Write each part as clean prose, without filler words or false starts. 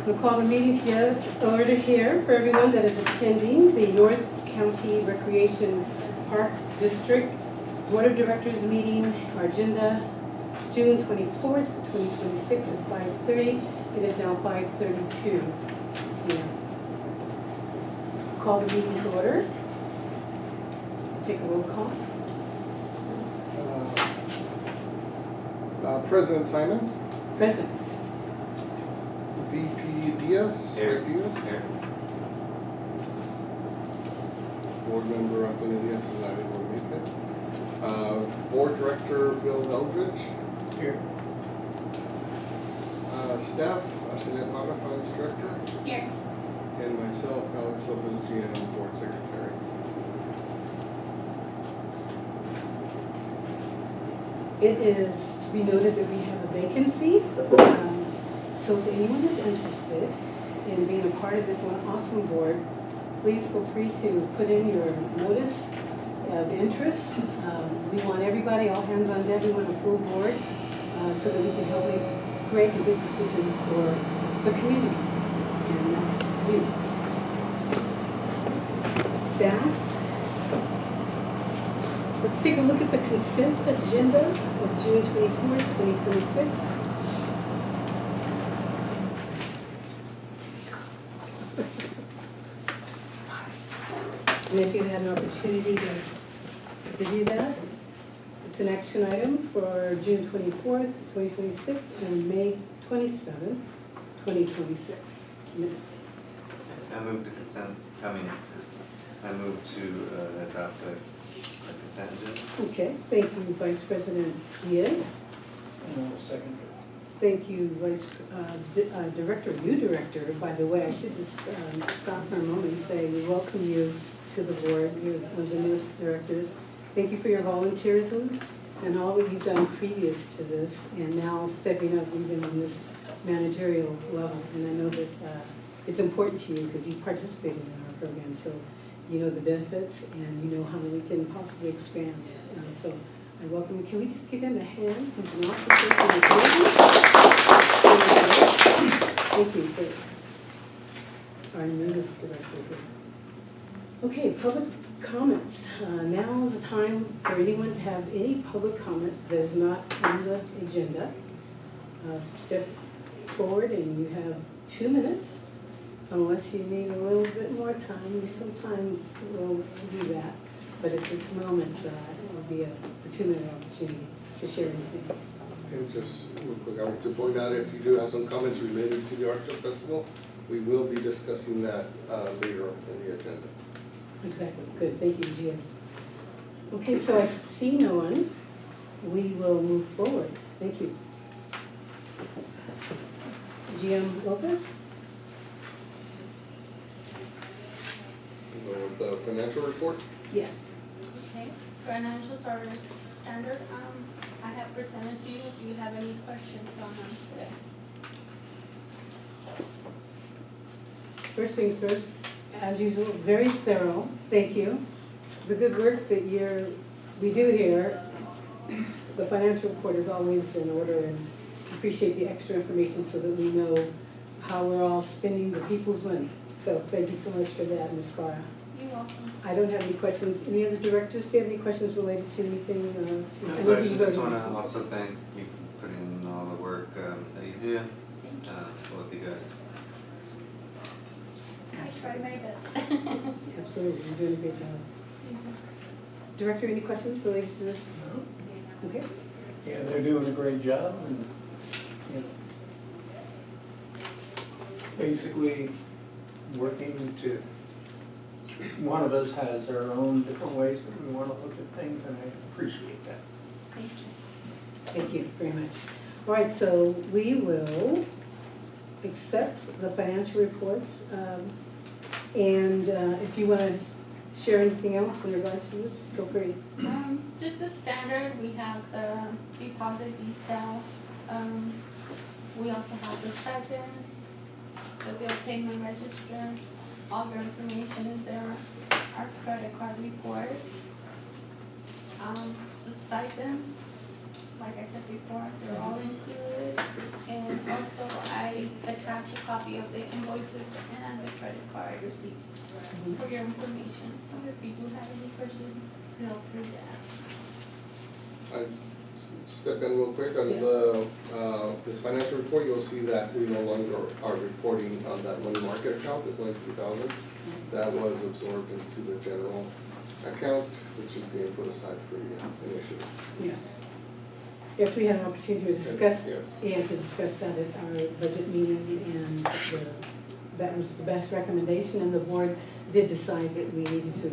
We'll call the meeting to order here for everyone that is attending the North County Recreation Parks District Board of Directors meeting. Our agenda, June 24th, 2026 at 5:30. It is now 5:32 p.m. Call the meeting to order. Take a roll call. President Simon. Present. VP Diaz. Here. Greg Diaz. Here. Board member Antonio Diaz is not able to make it. Board Director Bill Eldredge. Here. Staff Arselia, Parra, Finance Director. Here. And myself, Alex López, GM, Board Secretary. It is to be noted that we have a vacancy. So if anyone is interested in being a part of this one awesome board, please feel free to put in your notice of interest. We want everybody, all hands on deck, we want a full board so that we can help make great and good decisions for the community. And that's you. Staff. Let's take a look at the consent agenda of June 24th, 2026. And if you had an opportunity to do that, it's an action item for June 24th, 2026 and May 27th, 2026 minutes. I move to consent, I move to adopt the consent agenda. Okay, thank you, Vice President Diaz. Second. Thank you, Director, new Director. By the way, I should just stop for a moment and say we welcome you to the board. You're one of the newest directors. Thank you for your volunteerism and all that you've done previous to this and now stepping up even in this managerial level. And I know that it's important to you because you participated in our program, so you know the benefits and you know how we can possibly expand. So I welcome you. Can we just give him a hand? He's an awesome person. Thank you, sir. Our newest director here. Okay, public comments. Now is the time for anyone to have any public comment that is not on the agenda. Step forward and you have 2 minutes. Unless you need a little bit more time, we sometimes will do that. But at this moment, it will be a 2-minute opportunity to share anything. And just real quick, I want to point out if you do have some comments related to the Artichoke Festival, we will be discussing that later in the agenda. Exactly. Good. Thank you, Jim. Okay, so I see no one. We will move forward. Thank you. GM López? Go with the financial report. Yes. Okay, financials are standard. I have presented to you. Do you have any questions on them today? First things first, as usual, very thorough. Thank you. The good work that we do here. The financial report is always in order, and appreciate the extra information so that we know how we're all spending the people's money. So thank you so much for that, Ms. Parra. You're welcome. I don't have any questions. Any other directors? Do you have any questions related to anything? No question, just want to also thank you for putting in all the work that you do, both you guys. I tried my best. Absolutely, you're doing a great job. Director, any questions related to this? No. Okay. Yeah, they're doing a great job and, you know, basically working to, one of us has our own different ways that we want to look at things, and I appreciate that. Thank you. Thank you very much. All right, so we will accept the financial reports. And if you want to share anything else in regards to this, feel free. Just the standard, we have the deposit detail. We also have the stipends, the bill payment register. All your information is there. Our credit card report. The stipends. like I said before, they're all included. And also I attached a copy of the invoices and the credit card receipts for your information. So if you do have any questions, feel free to ask. I step in real quick on Yes. this financial report, you'll see that we no longer are reporting on that money market account, the 23,000. That was absorbed into the general account, which is being put aside for the initiative. Yes. Yes, we had an opportunity to discuss, Yes. and to discuss that at our budget meeting, and that was the best recommendation, and the board did decide that we needed to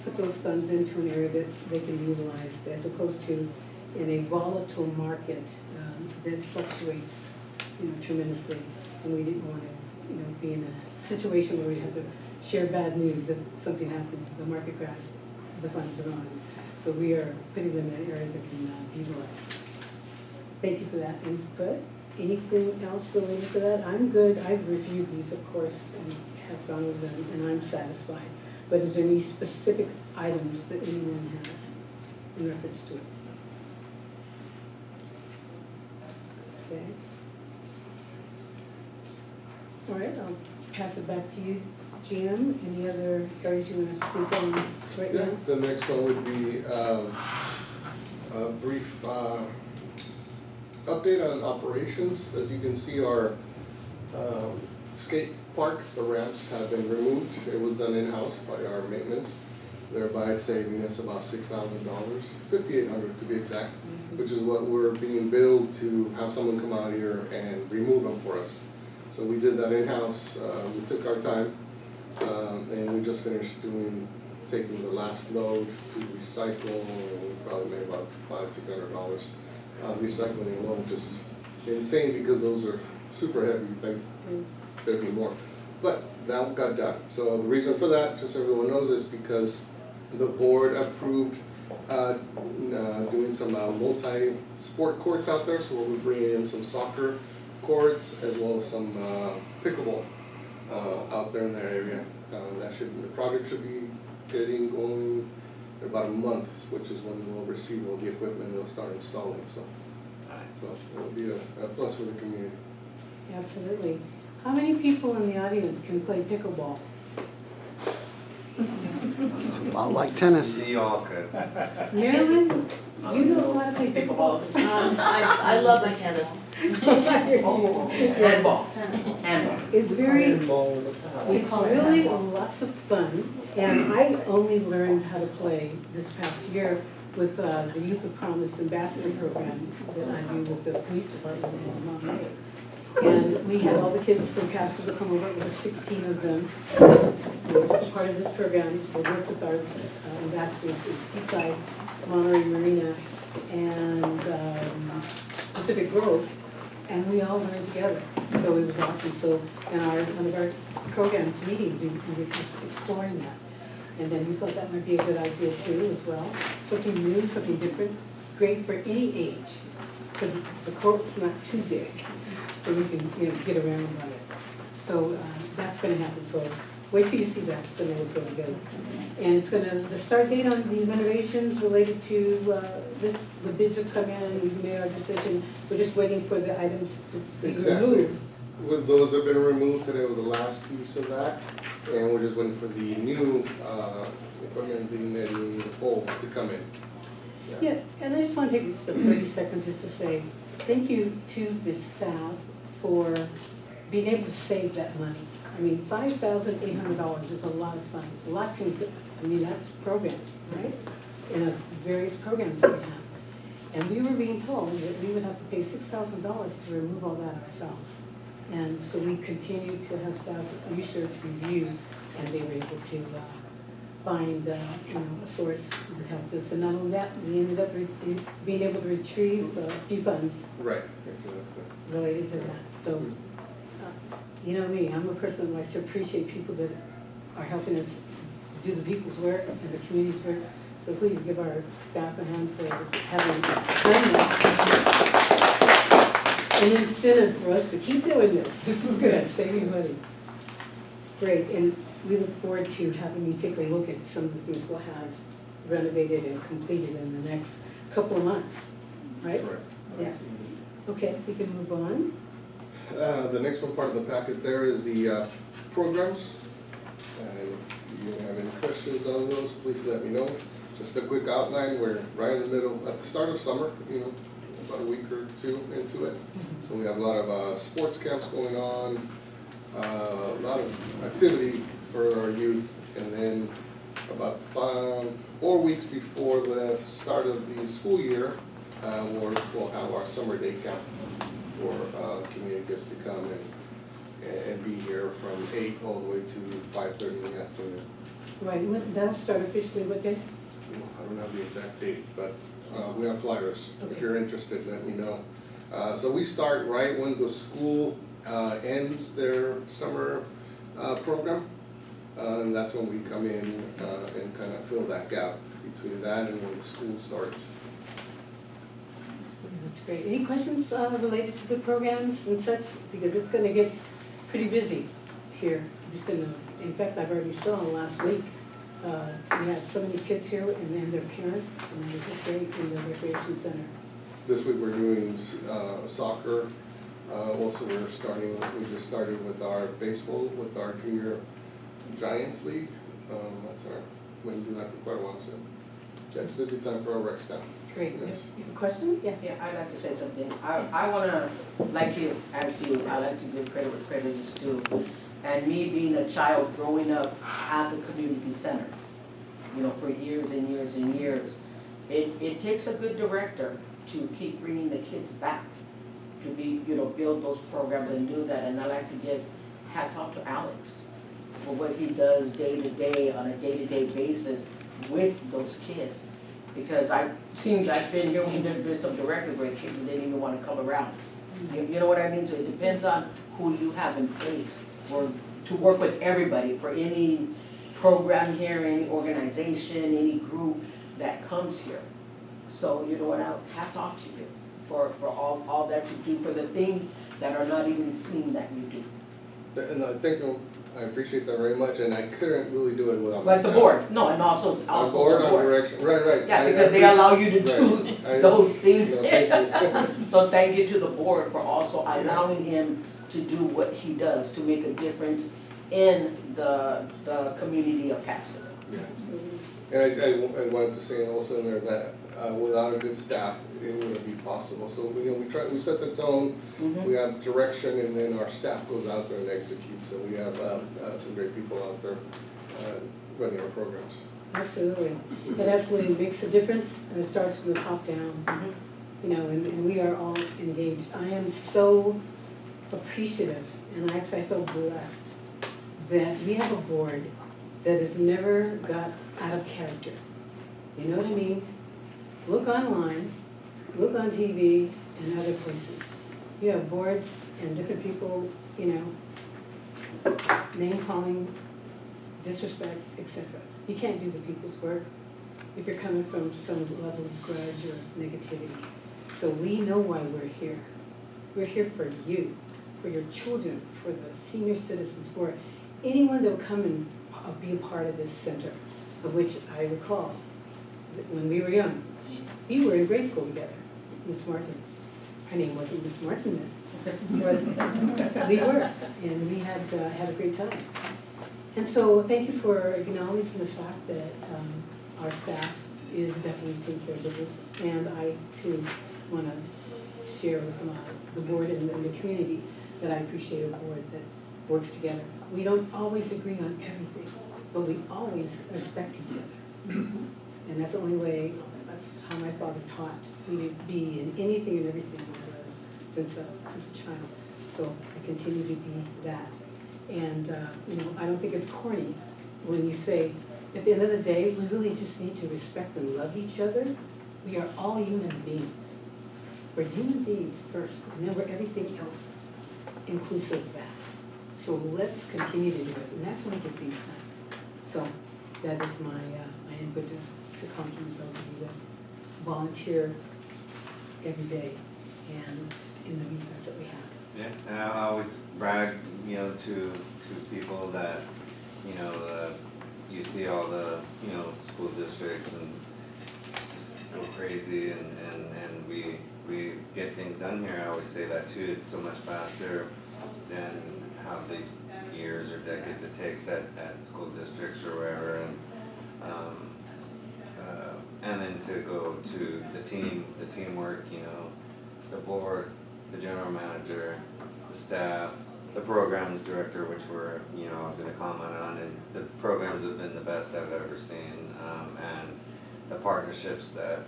put those funds into an area that they can be utilized, as opposed to in a volatile market that fluctuates, tremendously, and we didn't want to, be in a situation where we had to share bad news that something happened, the market crashed, the funds are gone. So we are putting them in an area that can be utilized. Thank you for that input. Anything else related to that? I'm good. I've reviewed these, of course, and have gone over them, and I'm satisfied. But is there any specific items that anyone has in reference to it? Okay. All right, I'll pass it back to you, Jim. Any other areas you want to speak on right Yeah, now? the next one would be a brief update on operations. As you can see, our skate park, the ramps have been removed. It was done in-house by our maintenance, thereby saving us about $6,000, $5,800 to be exact, which is what we're being billed to have someone come out here and remove them for us. So we did that in-house. We took our time, and we just finished taking the last load to recycle, and we probably made about $500–600 recycling alone, which is insane because those are super heavy. You think there'd be more, but that got done. So the reason for that, just so everyone knows, is because the board approved doing some multi-sport courts out there. So we'll be bringing in some soccer courts as well as some pickleball out there in that area. The project should be getting going in about a month, which is when we'll receive all the equipment and we'll start installing. So it'll be a plus for the community. Absolutely. How many people in the audience can play pickleball? It's a lot like tennis. You all could. Marilyn, you know how to play pickleball? I love my tennis. Handball. Handball. It's very, Ball with a paddle. it's really lots of fun, and I only learned how to play this past year with the Youth of Promise Ambassador Program that I do with the police department in Monterey. And we had all the kids from Castroville come over, there were 16 of them. They were part of this program. They worked with our ambassadors at Seaside, Monterey Marina, and Pacific Grove, and we all learned together. So it was awesome. So in one of our programs meeting, we were just exploring that. And then we thought that might be a good idea too as well. Something new, something different. It's great for any age, because the court's not too big, so we can get around on it. So that's going to happen. So wait till you see that. It's going to look really good. And it's the start date on the renovations related to the bids have come in, we've made our decision. We're just waiting for the items to be Exactly. removed. With those that have been removed, today was the last piece of that, and we're just waiting for the new equipment, the netting, the poles to come in. Yeah, and I just want to take just 30 seconds just to say thank you to the staff for being able to save that money. I mean, $5,800 is a lot of fun. It's a lot, that's programs, right? In various programs that we have. And we were being told that we would have to pay $6,000 to remove all that ourselves. And so we continue to have staff research, review, and they were able to find a source that helped us. And not only that, we ended up being able to retrieve a few funds Right. Exactly. related to that. So, you know me, I'm a person that likes to appreciate people that are helping us do the people's work and the community's work. So please give our staff a hand for having done that. An incentive for us to keep doing this. This is good, saving money. Great, and we look forward to having you take a look at some of the things we'll have renovated and completed in the next couple of months. right? Correct. Yes. Okay, we can move on. The next one part of the packet there is the programs. And if you have any questions on those, please let me know. Just a quick outline, we're right in the middle, at the start of summer, about a week or two into it. So we have a lot of sports camps going on, a lot of activity for our youth. And then about 4 weeks before the start of the school year, we'll have our summer day camp for community guests to come and be here from 8 all the way to 5:30 in the afternoon. Right, that'll start officially what day? I don't have the exact date, but we have flyers. If Okay. you're interested, let me know. So we start right when the school ends their summer program. And that's when we come in and kind of fill that gap between that and when the school starts. Yeah, that's great. Any questions related to the programs and such? Because it's gonna get pretty busy here. In fact, I've already saw last week, we had so many kids here and then their parents, and it was just great in the recreation center. This week we're doing soccer. Also we just started with our baseball, with our junior Giants League. We've been doing that for quite a while, so that's busy time for our rec staff. Great. Yes. You have a question? Yes. Yeah, I'd like to say something. I wanna, like you, as you, I like to give credit where credit is due. And me being a child growing up at the community center, for years and years and years, it takes a good director to keep bringing the kids back, to be, build those programs and do that. And I like to give hats off to Alex for what he does day to day, on a day-to-day basis with those kids. Because I've been here when there's been some directors where kids didn't even wanna come around. You know what I mean? So it depends on who you have in place for, to work with everybody, for any program here, any organization, any group that comes here. So, hats off to you for all that you do, for the things that are not even seen that you do. And I appreciate that very much, and I couldn't really do it without my Like the staff. board, no, and also Our the board, our board. direction, right. Yeah, I because they allow you to appreciate- do right. those things. No, thank you. So thank you to the board for also allowing him to do what he does, to make a difference in the community of Castroville. Yeah. Absolutely. And I wanted to say also in there that without a good staff, it wouldn't be possible. So, we set the tone, we have direction, and then our staff goes out there and executes. So we have some great people out there running our programs. Absolutely. It absolutely makes a difference, and it starts from the top down. And we are all engaged. I am so appreciative, and actually I feel blessed that we have a board that has never got out of character. You know what I mean? Look online, look on TV and other places. You have boards and different people, name calling, disrespect, etc. You can't do the people's work if you're coming from some level of grudge or negativity. So we know why we're here. We're here for you, for your children, for the senior citizens, for anyone that will come and be a part of this center, of which I recall that when we were young, we were in grade school together, Miss Martin. Her name wasn't Miss Martin then, but we were, and we had a great time. And so thank you for acknowledging the fact that our staff is definitely taking care of business. And I too want to share with the board and the community that I appreciate a board that works together. We don't always agree on everything, but we always respect each other. And that's the only way, that's how my father taught me to be in anything and everything I was since a child. So I continue to be that. And, I don't think it's corny when you say, at the end of the day, we really just need to respect and love each other. We are all human beings. We're human beings first, and then we're everything else, inclusive of that. So let's continue to do it, and that's when we get things done. So that is my input to compliment those of you that volunteer every day and in the meetings that we have. Yeah, and I always brag, to people that, you see all the, school districts and it's just go crazy and we done here, I always say that too, it's so much faster than how the years or decades it takes at school districts or wherever, and then to go to the teamwork, you know, the board, the general manager, the staff, the programs director, which I was gonna comment on, and the programs have been the best I've ever seen, and the partnerships that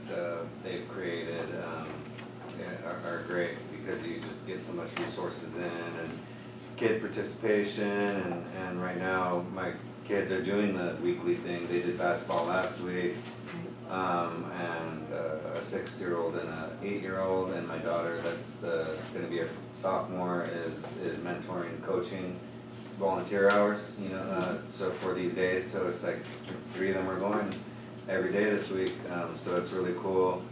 they've created are great, because you just get so much resources in, and kid participation, and right now my kids are doing the weekly thing. They did basketball last week, and a 6-year-old and a 8-year-old, and my daughter that's gonna be a sophomore is mentoring, coaching, volunteer hours, you know, so for these days, so it's like 3 of them are going every day this week, so it's really cool.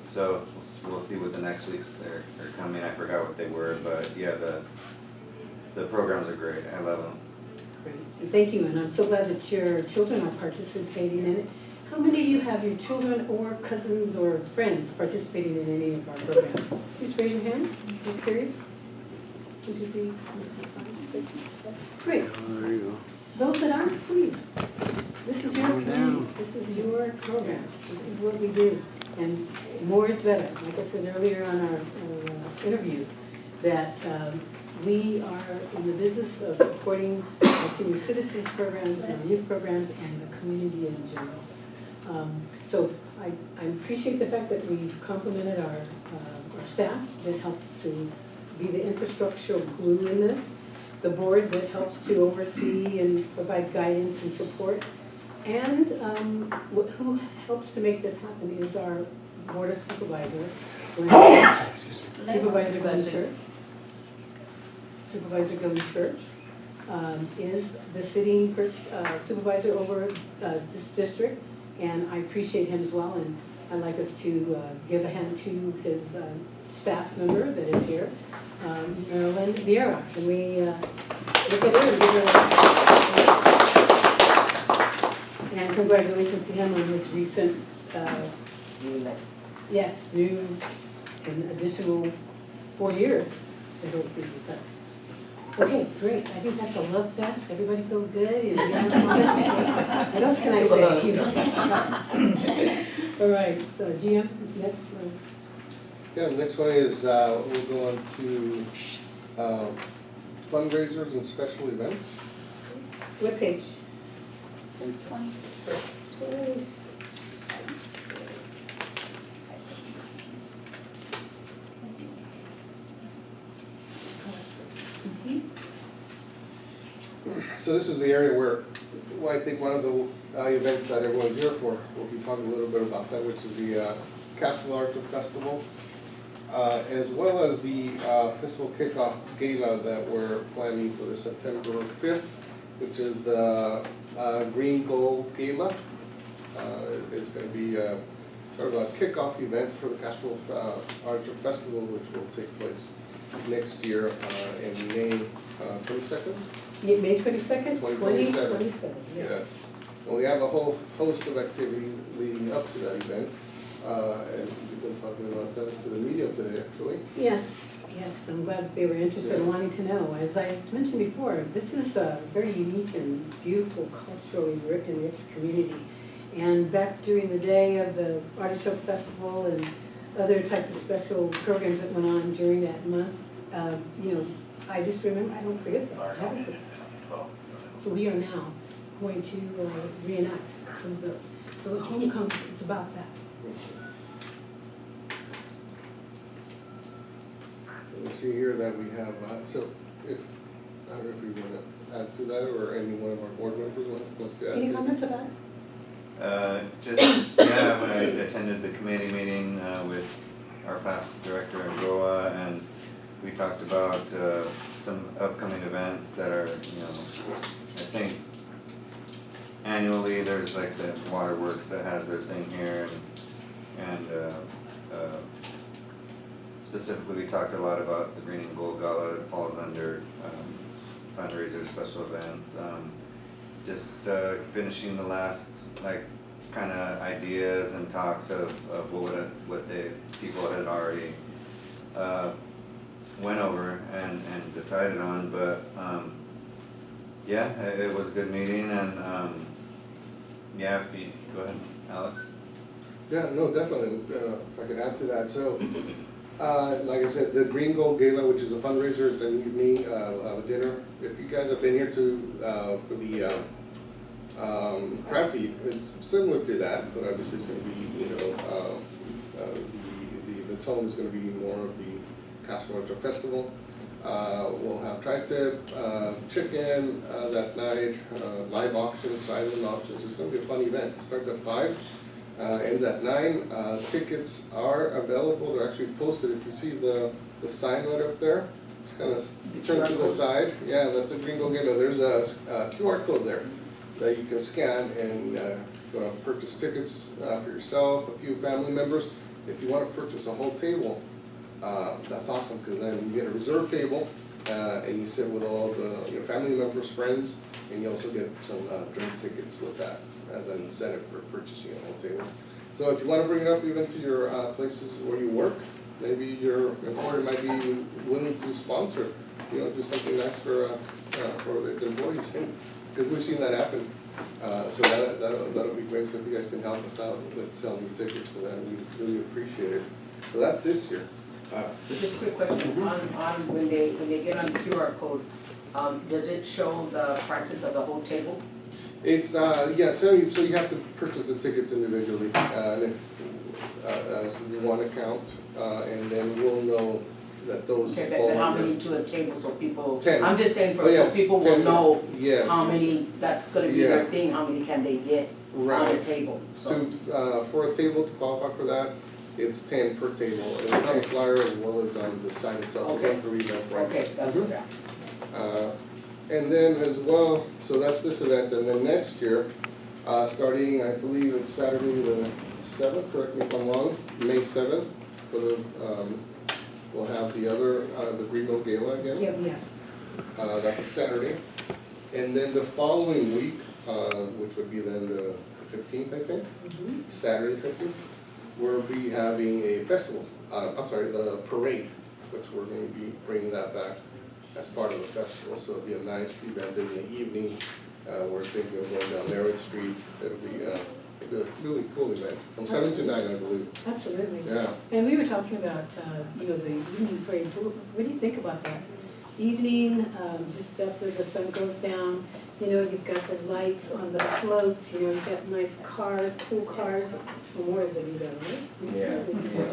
So we'll see what the next weeks are coming. I forgot what they were, but yeah, the programs are great. I love them. Great, and thank you, and I'm so glad that your children are participating in it. How many of you have your children or cousins or friends participating in any of our programs? Please raise your hand, just curious. 1, 2, 3, 4, 5, 6, 7. Great. Oh, there you go. Those that aren't, please. This is your community, this is your programs, this is what we do. And more is better. Like I said earlier on our interview, that we are in the business of supporting our senior citizens programs, our youth programs, and the community in general. So I appreciate the fact that we've complimented our staff that helped to be the infrastructural glue in this, the board that helps to oversee and provide guidance and support, and who helps to make this happen is our board of supervisor, Supervisor Glenn Church. Supervisor Glenn Church is the sitting supervisor over this district, and I appreciate him as well, and I'd like us to give a hand to his staff member that is here, Marilyn Vieira. Can we look at her and give her and congratulations to him on his recent, new and additional 4 years that he'll be with us. Okay, great. I think that's a love fest. Everybody feel good? You know, what else can I say? All right, so GM, next one. Yeah, the next one is, we'll go on to fundraisers and special events. What page? 26. So this is the area where, well, I think one of the events that everyone's here for, we'll be talking a little bit about that, which is the Castroville Artichoke Festival, as well as the festival kickoff gala that we're planning for the September 5th, which is the Green Gold Gala. It's going to be sort of a kickoff event for the Castroville Artichoke Festival, which will take place next year in May 22nd. Yeah, May 22nd? 2027. 2027, yes. And we have a whole host of activities leading up to that event, and we've been talking about that to the media today, actually. Yes, yes, I'm glad they were interested in wanting to know. As I mentioned before, this is a very unique and beautiful culturally rich community. And back during the day of the Artichoke Festival and other types of special programs that went on during that month, you know, I just remember, I don't forget that, I haven't forgotten. So we are now going to reenact some of those. So the homecoming is about that. We see here that we have, so if, I don't know if you want to add to that, or any one of our board members wants to add to Any it. comments about it? When I attended the committee meeting with our past director in Goa, and we talked about some upcoming events that are, you know, I think annually there's like the Waterworks that has their thing here, and specifically we talked a lot about the Green and Gold Gala. It falls under fundraisers, special events. Just finishing the last like kind of ideas and talks of what the people had already went over and decided on, but, yeah, it was a good meeting, and, yeah, if you, go ahead, Alex. Yeah, no, definitely, if I could add to that, so, like I said, the Green Gold Gala, which is a fundraiser, it's an evening, dinner. If you guys have been here for the, craft feed, it's similar to that, but obviously it's gonna be, you know, the tone is gonna be more of the Castroville Festival. We'll have tri-tip, chicken, that night, live auctions, silent auctions, it's gonna be a fun event. It starts at 5, ends at 9. Tickets are available, they're actually posted, if you see the sign right up there, it's kind of turned to the side, yeah, that's the Gringo Gala, there's a QR code there that you can scan and purchase tickets for yourself, a few family members. If you want to purchase a whole table, that's awesome, because then you get a reserved table and you sit with all of your family members, friends, and you also get some drink tickets with that as an incentive for purchasing a whole table. So if you want to bring it up even to your places where you work, maybe your employer might be willing to sponsor, you know, do something nice for its employees, because we've seen that happen. So that'll be great. So if you guys can help us out with selling tickets for that, we really appreciate it. So that's this year. Just a quick question, on when they get on the QR code, does it show the prices of the whole table? It's, yeah, so you have to purchase the tickets individually, as one account, and then we'll know that those Okay, fall but how under- many to a table, so people, 10. I'm just saying, Oh, so yes, people 10. will know Yeah. how many, that's gonna be their thing, how many can they get on the Right. table, so. So, for a table to qualify for that, it's 10 per table, and it's on the flyer as well as on the sign itself, Okay. one through event, right? Okay, that's Mhm. what that. And then as well, so that's this event, and then next year, starting, I believe it's Saturday the 7th, correct me if I'm wrong, May 7th, for the, we'll have the other, the Greenville Gala again. Yeah, yes. That's a Saturday. And then the following week, which would be then the 15th, I think, Mhm. Saturday the 15th, we'll be having a festival, I'm sorry, the parade, which we're going to be bringing that back as part of the festival. So it'll be a nice event in the evening. We're thinking of going down Merritt Street. It'll be a really cool event, from 7 to 9, I believe. Absolutely. Yeah. And we were talking about, you know, the evening parades. What do you think about that? Evening, just after the sun goes down, you know, you've got the lights on the floats, you know, you've got nice cars, cool cars. Memorials that you done, right? Yeah.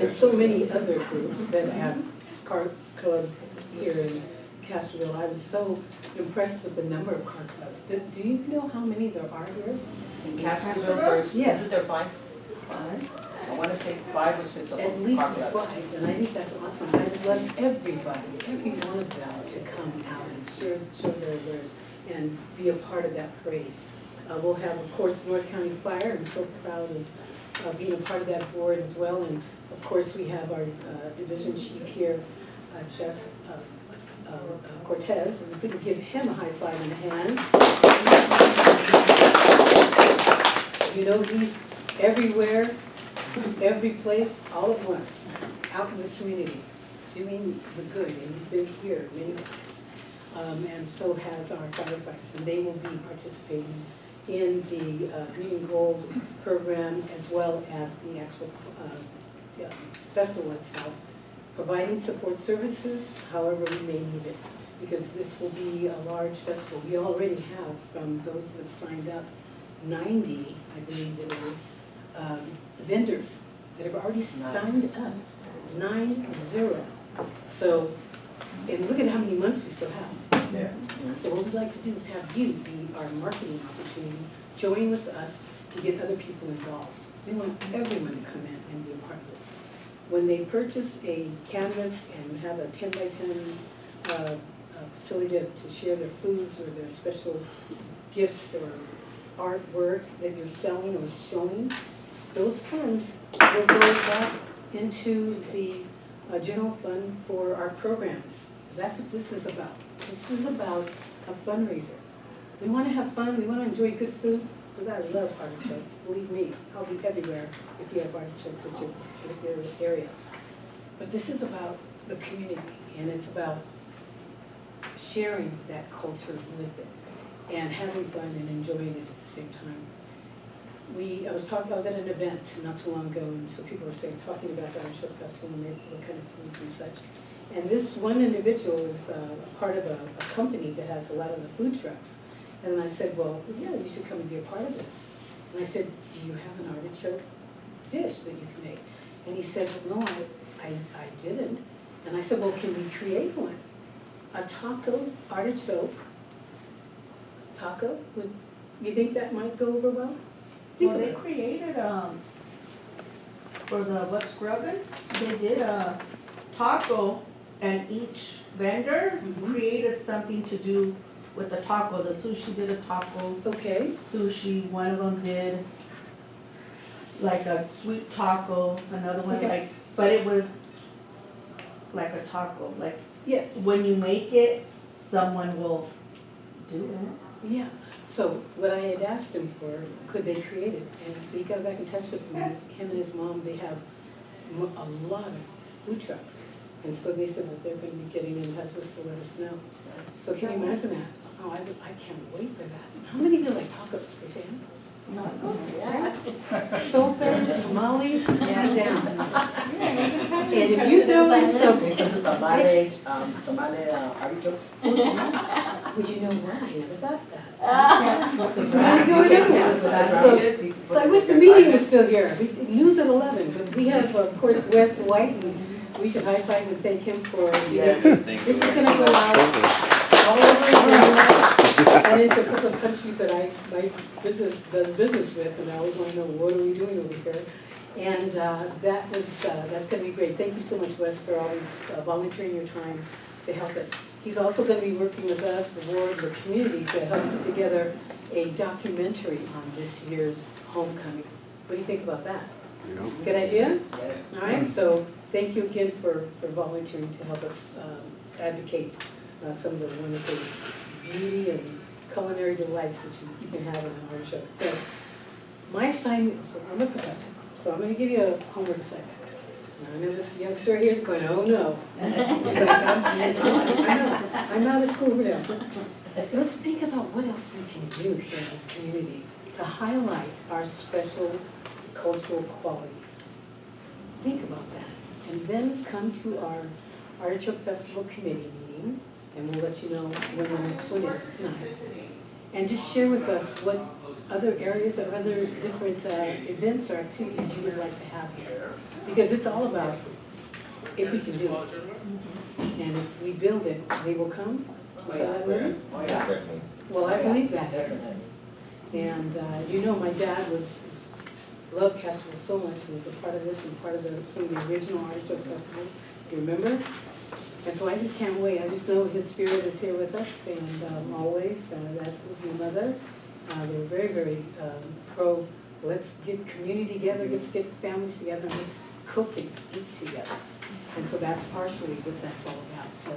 And so many other groups that have car clubs here in Castroville. I was so impressed with the number of car clubs. Do you know how many there are here? In Castroville, there's, Yes. is there 5? 5? I wanna say 5 or 6 of them. At least car clubs. 5, and I think that's awesome. I would love everybody, every one of them to come out and show their wares and be a part of that parade. We'll have, of course, North County Fire. I'm so proud of being a part of that board as well. And of course, we have our division chief here, Jess Cortez, and if we could give him a high five and a hand. You know, he's everywhere, every place, all at once, out in the community, doing the good, and he's been here many times. And so has our firefighters, and they will be participating in the Green and Gold program as well as the actual festival itself, providing support services however we may need it, because this will be a large festival. We already have, from those that have signed up, 90, I believe it is, vendors that have already signed up, 90. So, and look at how many months we still have. Yeah. So what we'd like to do is have you be our marketing opportunity, join with us to get other people involved. We want everyone to come in and be a part of this. When they purchase a canvas and have a 10 by 10 facility to share their foods or their special gifts or artwork that you're selling or showing, those funds will go back into the general fund for our programs. That's what this is about. This is about a fundraiser. We want to have fun, we want to enjoy good food, because I love artichokes. Believe me, I'll be everywhere if you have artichokes at your area. But this is about the community, and it's about sharing that culture with it and having fun and enjoying it at the same time. I was at an event not too long ago, and so people were talking about the Artichoke Festival and what kind of foods and such. And this one individual is a part of a company that has a lot of the food trucks. And I said, well, yeah, you should come and be a part of this. And I said, do you have an artichoke dish that you can make? And he said, no, I didn't. And I said, well, can we create one? A taco, artichoke taco? You think that might go over well? Well, they created, for the What's Grubbin', they did a taco, and each vendor created something to do with the taco. The sushi did a taco Okay, sushi, one of them did like a sweet taco, another one Okay. like, but it was like a taco, like yes, when you make it, someone will do it. yeah. So what I had asked him for, could they create it? And so he got back in touch with me. Him and his mom, they have a lot of food trucks. And so they said that they're going to be getting in touch with us to let us know. So can you imagine that? Oh, I can't wait for that. How many of you like tacos, Christian? Sopers, tamales, and down. And if you throw in some, Okay, so the tamale, artichokes. well, you know what? I never thought that. So how are we going in there? So I wish the media was still here. News at 11, but we have, of course, Wes White, and we should high five and thank him for. Yeah. Thank This you. is gonna go out all over the world and into a couple of countries that my business does business with, and I always wanna know, what are we doing over here? And that's gonna be great. Thank you so much, Wes, for always volunteering your time to help us. He's also gonna be working with us, the board, the community, to help put together a documentary on this year's homecoming. What do you think about that? Good idea? Yes. All right, so thank you again for volunteering to help us advocate some of the wonderful beauty and culinary delights that you can have in an artichoke. So my assignment, so I'm a professor, so I'm going to give you a homework assignment. Now, I know this youngster here is going, oh no. It's like, I'm not at school for them. So let's think about what else we can do here in this community to highlight our special cultural qualities. Think about that. And then come to our Artichoke Festival Committee meeting, and we'll let you know when the next one is tonight. And just share with us what other areas or other different events or activities you would like to have here. Because it's all about if we can do it. And if we build it, they will come. Is that right? Oh, yeah. Well, I believe that. Definitely. And as you know, my dad loved Castroville so much, he was a part of this and part of some of the original Artichoke festivals. You remember? And so I just can't wait. I just know his spirit is here with us, and always, as was my mother. They were very, very pro, let's get community together, let's get families together, and let's cook and eat together. And so that's partially what that's all about. So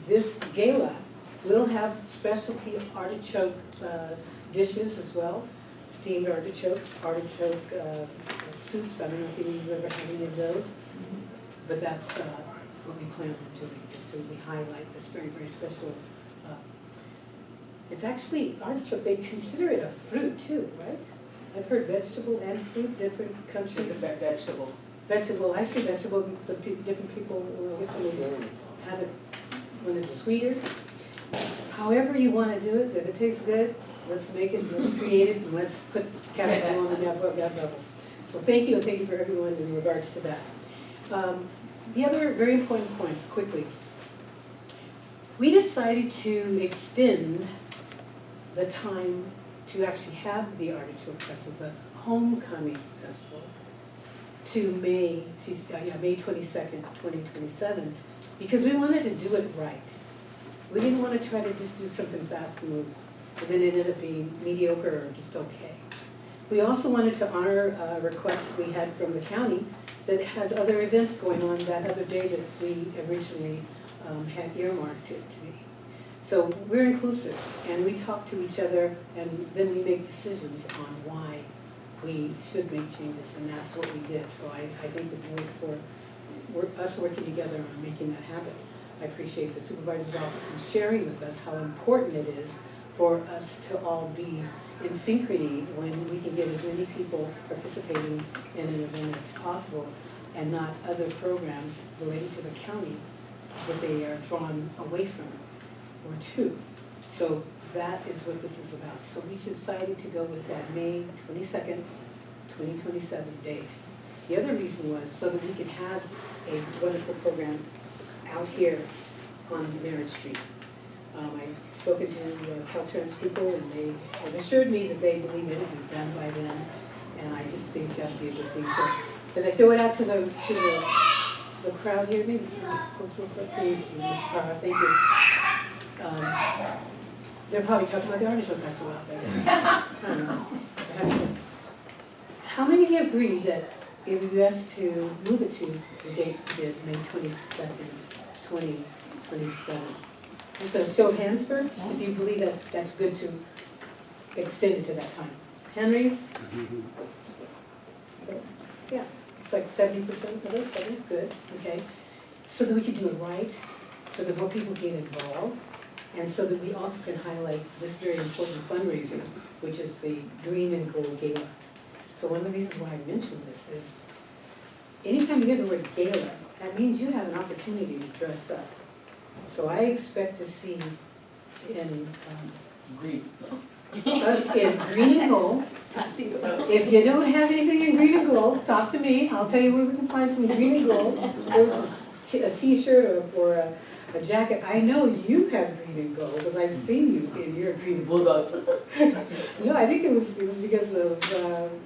this gala will have specialty artichoke dishes as well. Steamed artichokes, artichoke soups. I don't know if you've ever had any of those, but that's what we plan on doing, is to really highlight this very, very special. It's actually artichoke. They consider it a fruit too, right? I've heard vegetable and fruit, different countries. It's a vegetable. Vegetable, I say vegetable, but different people, I guess when they have it, when it's sweeter. However you want to do it, if it tastes good, let's make it, let's create it, and let's put Castroville on that level. So thank you, and thank you for everyone in regards to that. The other very important point, quickly. We decided to extend the time to actually have the Artichoke Festival, the Homecoming Festival, to May 22nd, 2027, because we wanted to do it right. We didn't want to try to just do something fast and moves, and then it ended up being mediocre or just okay. We also wanted to honor requests we had from the county that has other events going on that other day that we originally had earmarked it to be. So we're inclusive, and we talk to each other, and then we make decisions on why we should make changes, and that's what we did. So I thank the board for us working together on making that happen. I appreciate the supervisor's office and sharing with us how important it is for us to all be in synchrony when we can get as many people participating in an event as possible and not other programs related to the county that they are drawn away from or to. So that is what this is about. So we decided to go with that May 22nd, 2027 date. The other reason was so that we could have a wonderful program out here on Merritt Street. I've spoken to Caltrans people and they have assured me that they believe it'll be done by then, and I just think that'd be a good thing. So, as I throw it out to the crowd here, maybe some close real quick, thank you, Ms. Parra, thank you. They're probably talking about the Artichoke Festival out there. I don't know. How many of you agree that it would be best to move it to the date of May 22nd, 2027? Just a show of hands first, if you believe that that's good to extend it to that time. Hand raise? Yeah, it's like 70% of us, 70, good, okay. So that we can do it right, so that more people get involved, and so that we also can highlight this very important fundraiser, which is the Green and Gold Gala. So one of the reasons why I mentioned this is, anytime you hear the word gala, that means you have an opportunity to dress up. So I expect to see in Green. us in green and gold. If you don't have anything in green and gold, talk to me. I'll tell you where we can find some green and gold. There's a t-shirt or a jacket. I know you have green and gold because I've seen you in your green and gold. No, I think it was because of.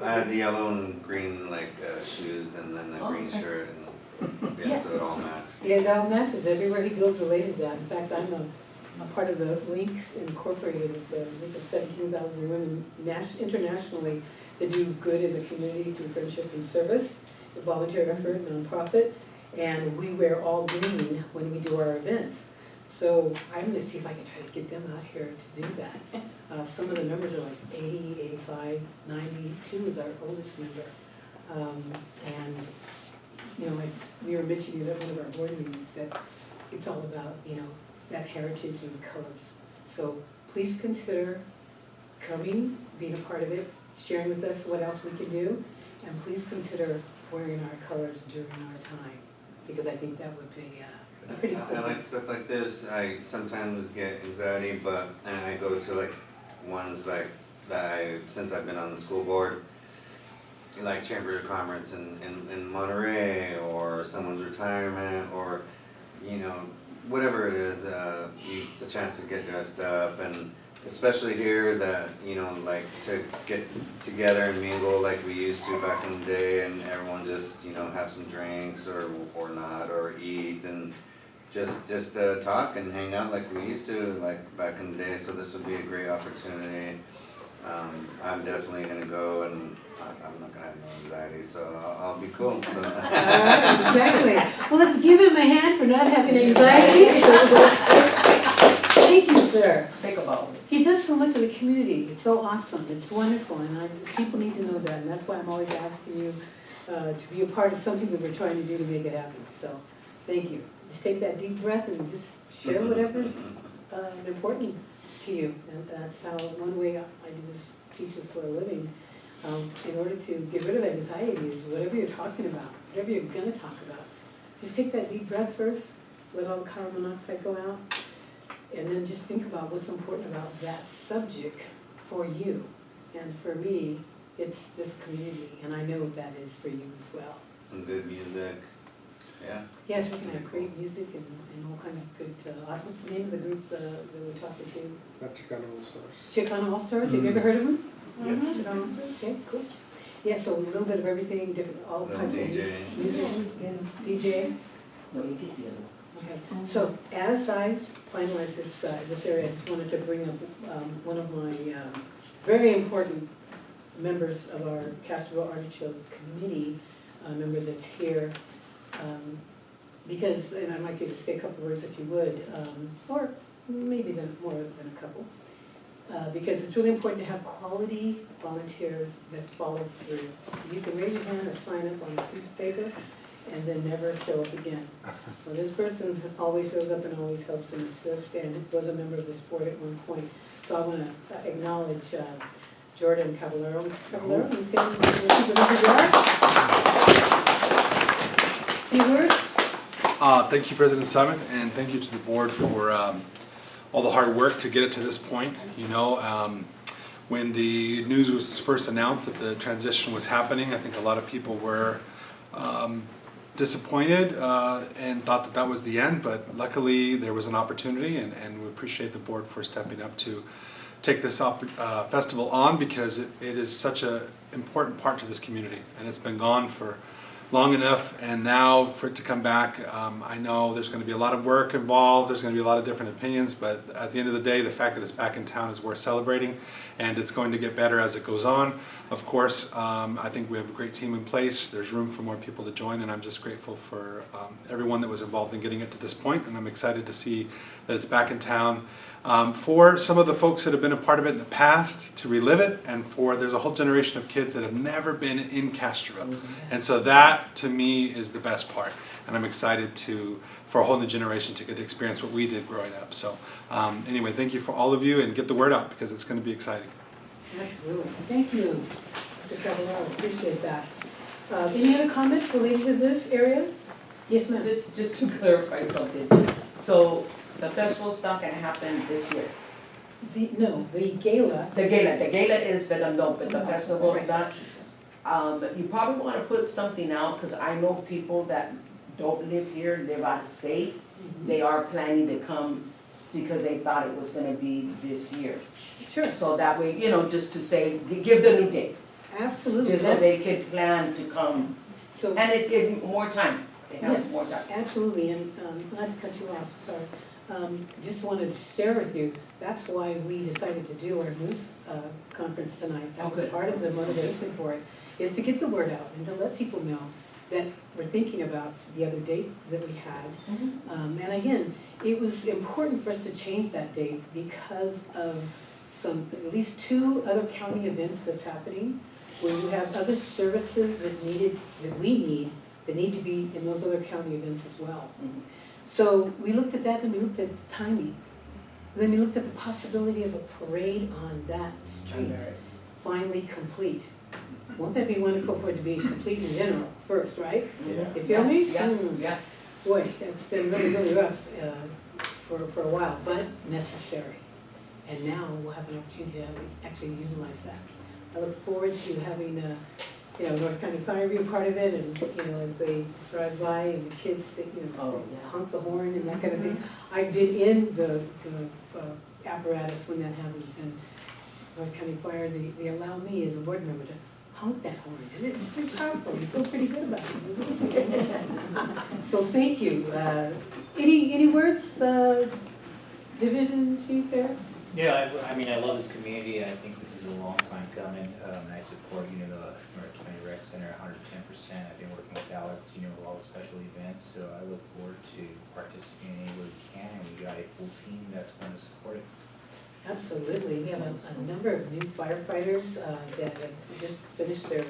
I had the yellow and green shoes and then the green shirt and yeah, so it all matched. Yeah, it all matches. Everywhere he goes related to that. In fact, I'm a part of the Links Incorporated. It's a link of 17,000 women internationally that do good in the community through friendship and service, a volunteer effort, nonprofit, and we wear all green when we do our events. So I'm going to see if I can try to get them out here to do that. Some of the numbers are like 80, 85, 92 is our oldest member. And you know, like we were mentioning at one of our board meetings that it's all about, you know, that heritage and the colors. So please consider coming, being a part of it, sharing with us what else we can do, and please consider wearing our colors during our time, because I think that would be a pretty cool I like stuff like this. I sometimes get anxiety, and I go to ones that since I've been on the school board, like Chamber of Commerce in Monterey, or someone's retirement, or whatever it is, it's a chance to get dressed up, and especially here that to get together and mingle like we used to back in the day, and everyone just have some drinks or not, or eat and just talk and hang out like we used to back in the day. So this would be a great opportunity. I'm definitely gonna go, and I'm not gonna have no anxiety, so I'll be cool. So. Exactly. Well, let's give him a hand for not having anxiety. Thank you, sir. Think about it. He does so much in the community. It's so awesome. It's wonderful, and people need to know that, and that's why I'm always asking you to be a part of something that we're trying to do to make it happen. So, thank you. Just take that deep breath and just share whatever's important to you. And that's how one way I do this, teach this for a living. In order to get rid of that anxiety is whatever you're talking about, whatever you're gonna talk about. Just take that deep breath first, let all the carbon monoxide go out, and then just think about what's important about that subject for you. And for me, it's this community, and I know that is for you as well. Some good music, yeah. Yes, we can have great music and all kinds of good, awesome. What's the name of the group that we're talking to? Chicano All-Stars. Chicano All-Stars, have you ever heard of them? Yeah. Chicano All-Stars, okay, cool. Yeah, so a little bit of everything, different, all types of DJ. music, DJ. No, you get the other one. Okay, so as I finalize this area, I just wanted to bring up one of my very important members of our Castroville Artichoke committee, a member that's here, because, and I'd like you to say a couple words if you would, or maybe more than a couple, because it's really important to have quality volunteers that follow through. You can raise your hand or sign up on a piece of paper, and then never show up again. So this person always shows up and always helps and assists, and was a member of this board at one point. So I want to acknowledge Jordan Caballero. Mr. Caballero, you stand for the few words? Thank you, President Simon, and thank you to the board for all the hard work to get it to this point. You know, when the news was first announced that the transition was happening, I think a lot of people were disappointed and thought that that was the end, but luckily there was an opportunity, and we appreciate the board for stepping up to take this festival on, because it is such an important part to this community, and it's been gone for long enough, and now for it to come back, I know there's going to be a lot of work involved, there's going to be a lot of different opinions, but at the end of the day, the fact that it's back in town is worth celebrating, and it's going to get better as it goes on. Of course, I think we have a great team in place, there's room for more people to join, and I'm just grateful for everyone that was involved in getting it to this point, and I'm excited to see that it's back in town. For some of the folks that have been a part of it in the past, to relive it, and there's a whole generation of kids that have never been in Castroville. And so that, to me, is the best part. And I'm excited for a whole new generation to get to experience what we did growing up. So anyway, thank you for all of you, and get the word out, because it's going to be exciting. Absolutely. Thank you, Mr. Caballero. Appreciate that. Any other comments related to this area? Yes, ma'am. Just to clarify something, so the festival's not gonna happen this year? The gala. The gala is, but but the Right. festival's Right. not. You probably wanna put something out, cause I know people that don't live here, live out of state. They are planning to come because they thought it was gonna be this year. Sure. So that way, just to say, give the new date, Absolutely. just so they can plan to come. So, And it give more time, they have Yes. more time. absolutely, and not to cut you off, sorry. Just wanted to share with you, that's why we decided to do our news conference tonight. That was Okay. part of the motivation for it, is to get the word out and to let people know that we're thinking about the other date that we had. And again, it was important for us to change that date because of at least 2 other county events that's happening, where you have other services that we need to be in those other county events as well. So we looked at that, and we looked at the timing. And then we looked at the possibility of a parade on that street, finally complete. Won't that be wonderful for it to be complete in general first, right? You feel me? Yeah. Boy, it's been really, really rough for a while, but necessary. And now we'll have an opportunity to actually utilize that. I look forward to having North County Fire be a part of it, and as they drive by and the kids honk the horn and that kind of thing. I've been in the apparatus when that happens, and North County Fire, they allow me as a board member to honk that horn, and it's pretty powerful. You feel pretty good about it. So thank you. Any words, Division Chief there? Yeah, I mean, I love this community. I think this is a long time coming, and I support, the North County Rec Center 110%. I've been working with Alex, with all the special events, so I look forward to participating any way we can, and we got a full team that's going to support it. Absolutely. We have a number of new firefighters that have just finished their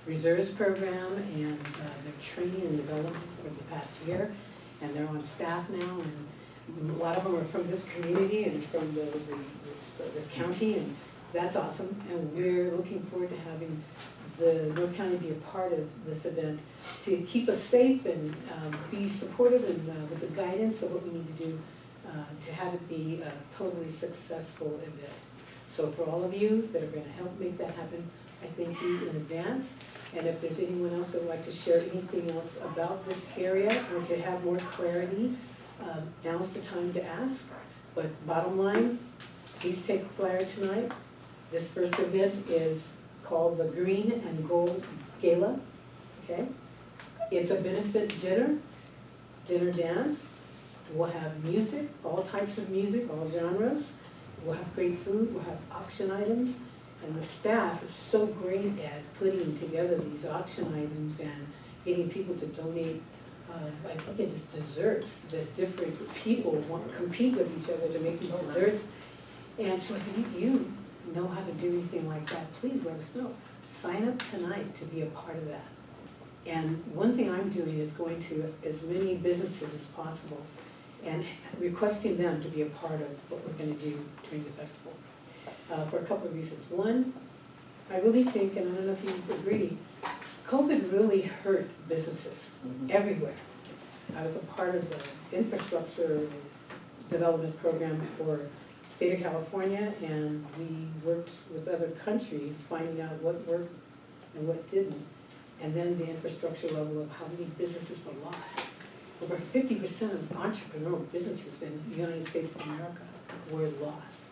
reserves program, and their training and development for the past year, and they're on staff now, and a lot of them are from this community and from this county, and that's awesome. And we're looking forward to having the North County be a part of this event to keep us safe and be supportive and with the guidance of what we need to do to have it be a totally successful event. So for all of you that are going to help make that happen, I thank you in advance. And if there's anyone else that would like to share anything else about this area or to have more clarity, now's the time to ask. But bottom line, please take a flyer tonight. This first event is called the Green and Gold Gala, okay? It's a benefit dinner dance. We'll have music, all types of music, all genres. We'll have great food, we'll have auction items. And the staff is so great at putting together these auction items and getting people to donate. I think it is desserts that different people want to compete with each other to make these desserts. And so if you know how to do anything like that, please let us know. Sign up tonight to be a part of that. And one thing I'm doing is going to as many businesses as possible and requesting them to be a part of what we're gonna do during the festival, for a couple of reasons. One, I really think, and I don't know if you agree, COVID really hurt businesses everywhere. I was a part of the infrastructure development program for state of California, and we worked with other countries finding out what worked and what didn't. And then the infrastructure level of how many businesses were lost. Over 50% of entrepreneurial businesses in the United States of America were lost.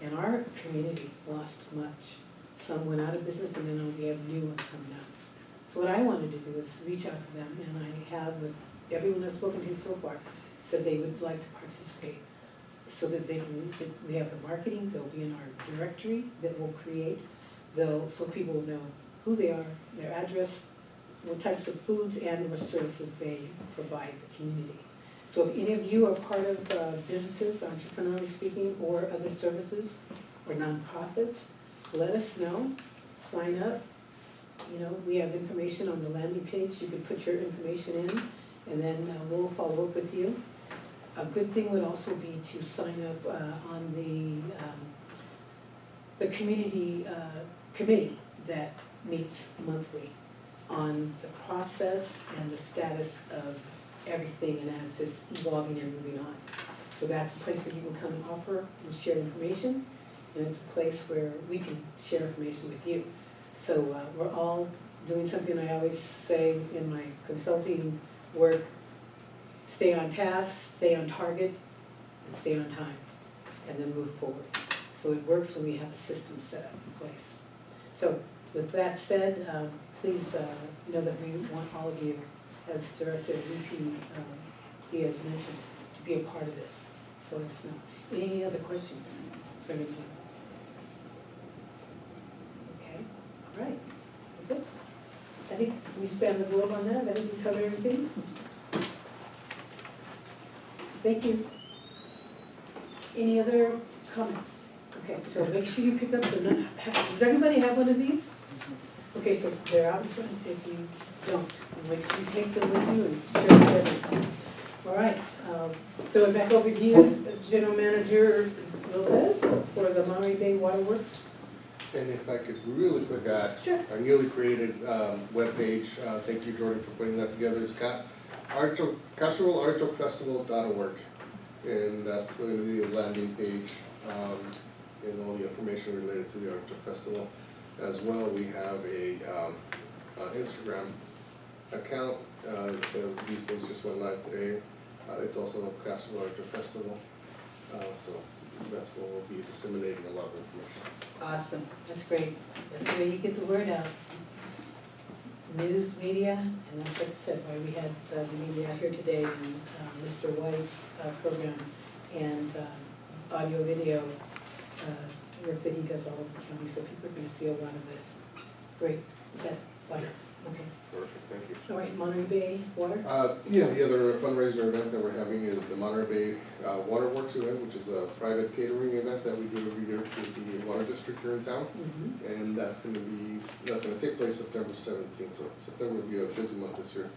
And our community lost much. Some went out of business, and then we have new ones coming out. So what I wanted to do is reach out to them, and I have, with everyone I've spoken to so far, said they would like to participate so that they have the marketing, they'll be in our directory that we'll create, so people will know who they are, their address, what types of foods and or services they provide the community. So if any of you are part of businesses, entrepreneurially speaking, or other services or nonprofits, let us know, sign up. You know, we have information on the landing page, you can put your information in, and then we'll follow up with you. A good thing would also be to sign up on the community committee that meets monthly on the process and the status of everything and as it's evolving and moving on. So that's a place where you can come and offer and share information, and it's a place where we can share information with you. So we're all doing something I always say in my consulting work: stay on task, stay on target, and stay on time, and then move forward. So it works when we have a system set up in place. So with that said, please know that we want all of you, as Director VP Diaz mentioned, to be a part of this. So let us know. Any other questions for anyone? Okay, all right, good. I think we spanned the globe on that. I think we covered everything. Thank you. Any other comments? Okay, so make sure you pick up the, does everybody have one of these? Okay, so they're out in front if you don't. Make sure you take them with you and share with everyone. All right, throw it back over to you, General Manager López, for the Monterey Bay Waterworks. And if I could really quick add, Sure. our newly created webpage, thank you, Jordan, for putting that together. It's Castroville artichokefestival.org, and that's going to be a landing page and all the information related to the Artichoke Festival. As well, we have a Instagram account. These things just went live today. It's also Castroville Artichoke Festival. So that's where we'll be disseminating a lot of information. Awesome, that's great. That's the way you get the word out. News, media, and that's like I said, why we had the media out here today, and Mr. White's program and audio, video work that he does all over the county, so people are gonna see a lot of this. Great, is that fine? Okay. Perfect, thank you. All right, Monterey Bay Water? Yeah, the other fundraiser event that we're having is the Monterey Bay Waterworks event, which is a private catering event that we do every year for the water district here in town. Mm-hmm. And that's gonna take place September 17th, so September will be a busy month this year.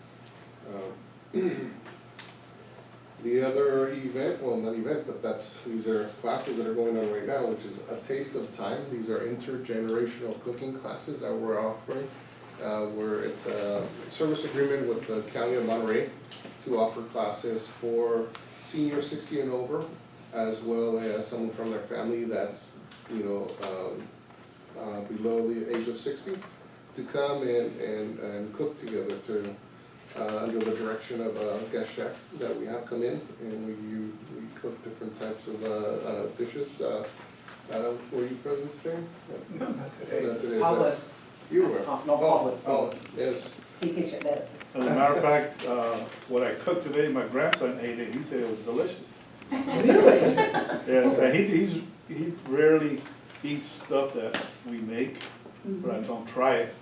The other event, well, not event, but these are classes that are going on right now, which is A Taste of Time. These are intergenerational cooking classes that we're offering, where it's a service agreement with the County of Monterey to offer classes for seniors 60 and over, as well as someone from their family that's, below the age of 60, to come and cook together under the direction of a guest chef that we have come in, and we cook different types of dishes. Were you present today? No, not today. Not today, Paul but was, you were. no, Paul was. Oh, yes. He can share that. As a matter of fact, what I cooked today, my grandson ate it, he said it was delicious. Really? Yes, and he rarely eats stuff that we make, but I told him, try it.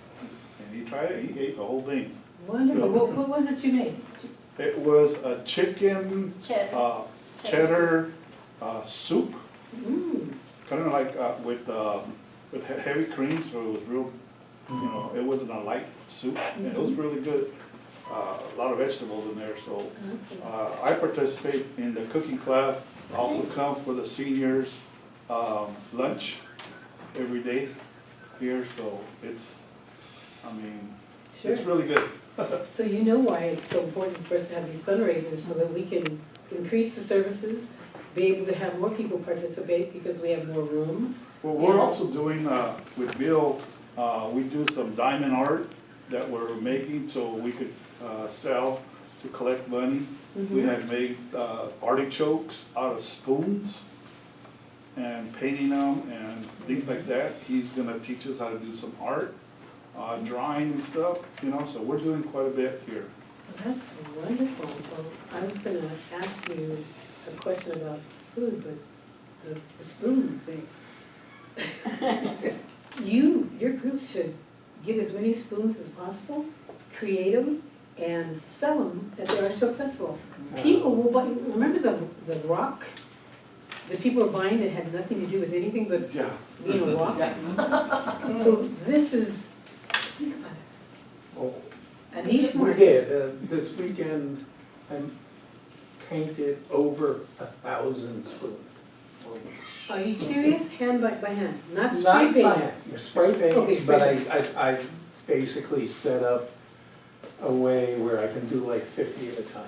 And he tried it, he ate the whole thing. Wonderful. What was it you made? It was a chicken, cheddar soup, Mm. kind of like with heavy cream, so it was real You know, it wasn't a light soup, and it was really good. A lot of vegetables in there, so. I participate in the cooking class, also come for the seniors, lunch every day here, so it's, I mean, it's Sure. really good. So you know why it's so important for us to have these fundraisers, so that we can increase the services, be able to have more people participate because we have more room. Well, we're also doing, with Bill, we do some diamond art that we're making so we could, sell to collect money. We had made, artichokes out of spoons and painting them and things like that. He's gonna teach us how to do some art, drawing and stuff, you know, so we're doing quite a bit here. That's wonderful. Well, I was gonna ask you a question about food, but the spoon thing. Your group should get as many spoons as possible, create them, and sell them at the Artichoke Festival. People will buy, remember the rock that people were buying that had nothing to do with anything but Yeah. being a rock? So this is, think about it, Well, a niche we market. did, this weekend, I painted over 1,000 spoons. Are you serious? Hand by hand, not Not spray by paint? hand, spray Okay, paint, spray but I basically set up a way where I can do like 50 at a time.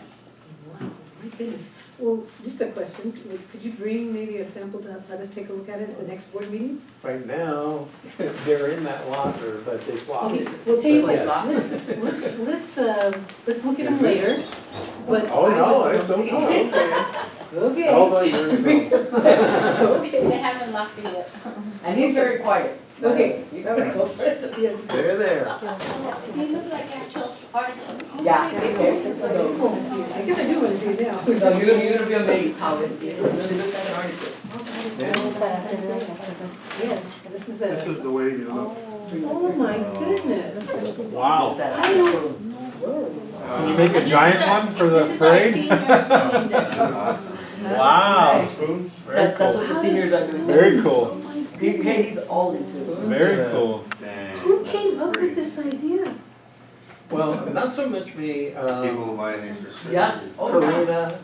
Wow, my goodness. Well, just a question, could you bring maybe a sample to let us take a look at it at the next board meeting? Right now, they're in that locker, but it's locked. Okay, we'll tell you what, But yes. let's look at them later, but. Oh, I no, would- it's okay. Okay. Elva, you're in trouble. Okay. They haven't locked it yet. And he's very quiet. Okay. You can go for it. Yes. They're there. They look like actual artichokes. Yeah. I guess I do want to see it now. So you're gonna be amazed how it really looks like an artichoke. Yes, this is This is a, the way you look. oh my goodness. Wow. I don't, Can you make a giant one for the This is our parade? senior team that's Wow. Wow. Spoons? That's what the seniors are doing. Very cool. He's all into it. Very cool. Dang. who came up with this idea? Well, not so much me, People buying these for Yeah. sure. Karina,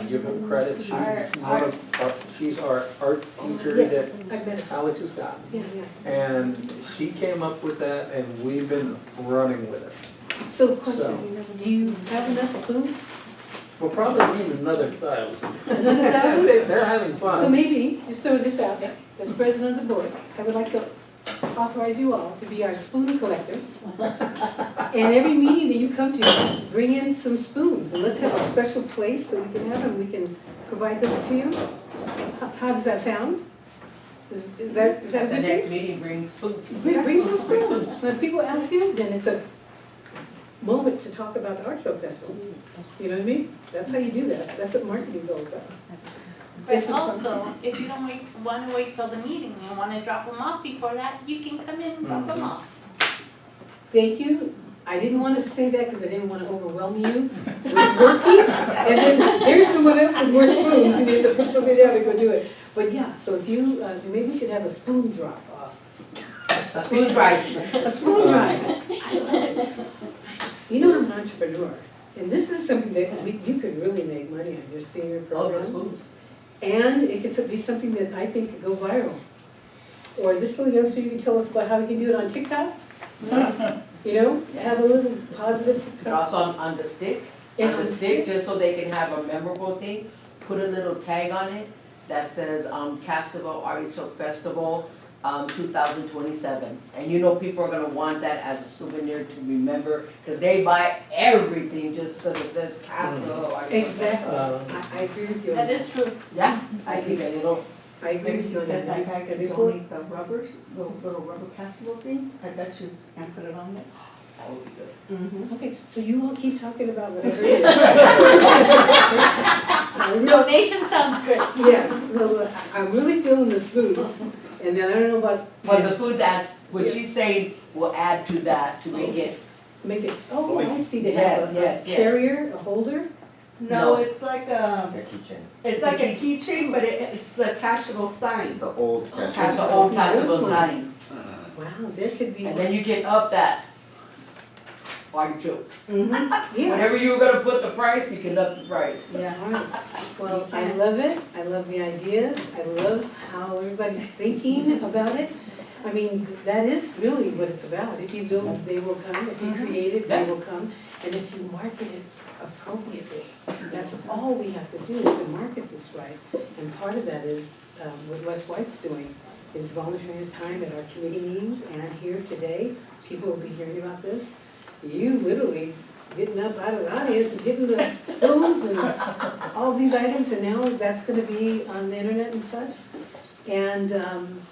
give him credit, she's one of, she's our art teacher Yes, that I bet it. Alex has got. Yeah, yeah. And she came up with that and we've been running with it. So question, do you have enough spoons? We'll probably need another 1,000. Another 1,000? They're having So fun. maybe, just throw this out, as president of the board, I would like to authorize you all to be our spoon collectors. And every meeting that you come to, just bring in some spoons, and let's have a special place so we can have them, we can provide those to you. How does that sound? Is that At a the good next thing? meeting, bring spoons. Bring some spoons. When people ask you, then it's a moment to talk about the Artichoke Festival. You know what I mean? That's how you do that. That's what marketing's all about. Yes, But Mr. also, if you don't wanna wait till the meeting and wanna drop them off before that, you can come in and drop them off. Thank you. I didn't want to say that because I didn't want to overwhelm you with working. And then there's someone else with more spoons and you have to put something down and go do it. But yeah, so if you, maybe we should have a spoon drop off. A spoon drive. A spoon drive. I love it. You know, I'm an entrepreneur. And this is something that you could really make money on, your senior All the program. spoons. And it could be something that I think could go viral. Or this little youngster, you can tell us about how we can do it on TikTok? You know, have a little positive And TikTok. also on the stick, And on the stick, just so they can have a memorable thing, put a little tag on it that says, Castroville Artichoke Festival, 2027. And you know people are gonna want that as a souvenir to remember, cause they buy everything just cause it says Castroville Artichoke. Exactly. I agree with you on That that. is true. Yeah, I think a little, I agree with you on that. Like I And could before- donate the rubbers, little rubber castable things, I bet you can put it on there. that would be good. Okay, so you all keep talking about whatever it is. I'm real- Donation sounds good. Yes, no, I'm really feeling the spoons, and then I don't know about. But the spoons adds, what she's saying will add to that to make it, Make it, oh, I see, they Yes, have yes, a yes. carrier, a holder? No, No. it's like a, keychain. it's like a keychain, but it's a cashable sign. It's the old has the old Castroville sign. Wow, there could be. And then you can up that artichoke. Yeah. Whatever you were gonna put the price, you can up the price. Yeah. All right. Well, I love it. I love the ideas. I love how everybody's thinking about it. I mean, that is really what it's about. If you build, they will come. If you create it, they will come. And if you market it appropriately, that's all we have to do is to market this right. And part of that is what Wes White's doing, is volunteering his time at our committee meetings and here today. People will be hearing about this. You literally getting up out of the audience and getting the spoons and all these items, and now that's gonna be on the internet and such. And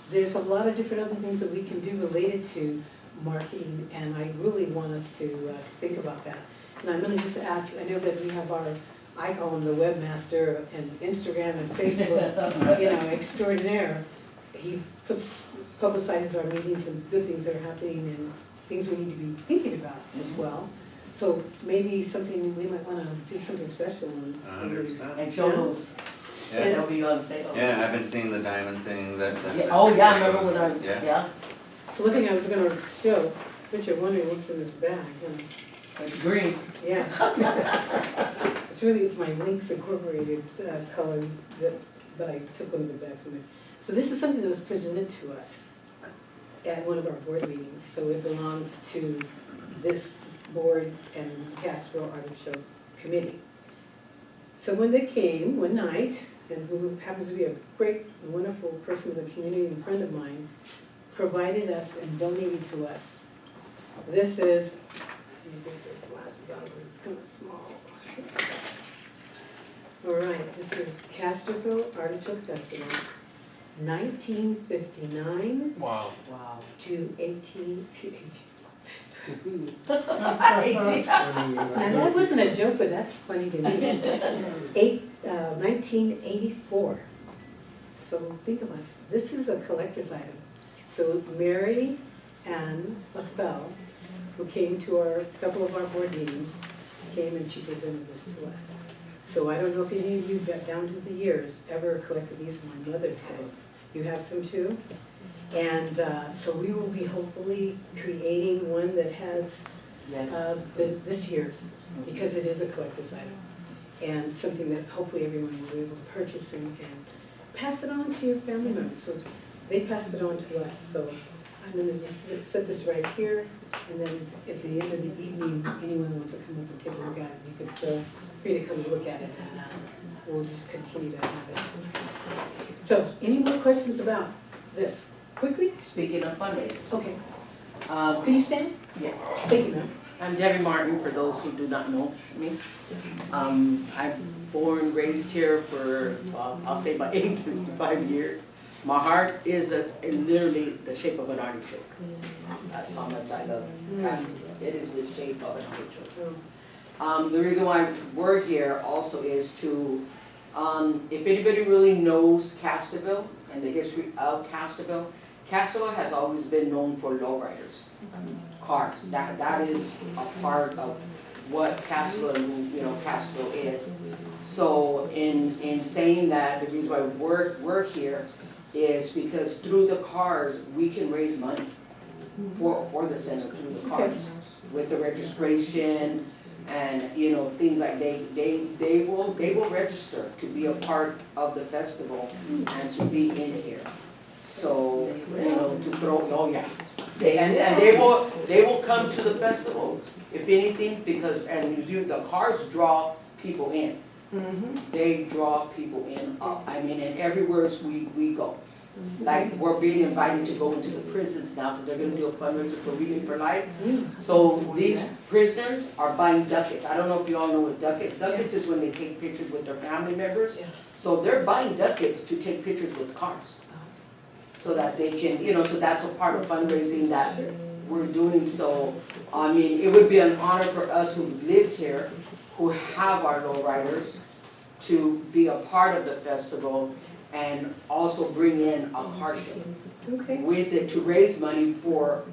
there's a lot of different other things that we can do related to marketing, and I really want us to think about that. And I'm gonna just ask, I know that we have our, I call him the webmaster and Instagram and Facebook, you know, extraordinaire. He publicizes our meetings and good things that are happening and things we need to be thinking about as well. So maybe something, we might wanna do something special on. 100%. And show those, Yeah. they'll be on sale. Yeah, I've been seeing the diamond thing that. Yeah, oh, yeah, I remember when I, Yeah. yeah, So one thing I was gonna show, Richard, wondering what's in this bag, you know. it's green. Yeah. It's my Lynx Incorporated colors that, but I took one of the bags from it. So this is something that was presented to us at one of our board meetings, so it belongs to this board and Castroville Artichoke Committee. So when they came one night, and who happens to be a great, wonderful person in the community and a friend of mine, provided us and donated to us. This is, let me get the glasses on because it's kind of small. All right, this is Castroville Artichoke Festival, 1959 Wow. Wow. to 18. Yeah. Now, that wasn't a joke, but that's funny to me. 1984. So think about it. This is a collector's item. So Mary Ann LaFell, who came to a couple of our board meetings, came and she presented this to us. So I don't know if any of you, down to the years, ever collected these. My mother did. You have some too? And so we will be hopefully creating one that has Yes. this year's, because it is a collector's item. And something that hopefully everyone will be able to purchase and pass it on to your family members. So they passed it on to us, so I'm gonna just set this right here, and then at the end of the evening, anyone who wants to come up and take a look at it, you could feel free to come and look at it, and we'll just continue to have it. So, any more questions about this? Quickly? Speaking of fundraising, Okay. Can you stand? yeah. Thank you, ma'am. I'm Debbie Martin, for those who do not know me. I'm born, raised here for, I'll say my age, 65 years. My heart is literally the shape of an artichoke. That's how much I love it. It is the shape of an artichoke. The reason why we're here also is to, if anybody really knows Castroville and the history of Castroville, Castroville has always been known for lowriders, cars. That is a part of what Castroville is. So in saying that, the reason why we're here is because through the cars, we can raise money for the center through the cars. With the registration and, things like they will register to be a part of the festival and to be in here. So, to throw, oh yeah. They will come to the festival, if anything, because, the cars draw people in. They draw people in, and everywhere we go. Like, we're being invited to go into the prisons now, because they're gonna do a fundraiser for Reading for Life. So these prisoners are buying ducats. I don't know if you all know what ducats is when they take pictures with their family members. So they're buying ducats to take pictures with cars. So that they can, so that's a part of fundraising that we're doing. So, it would be an honor for us who live here, who have our lowriders, to be a part of the festival and also bring in a car show with it to raise money for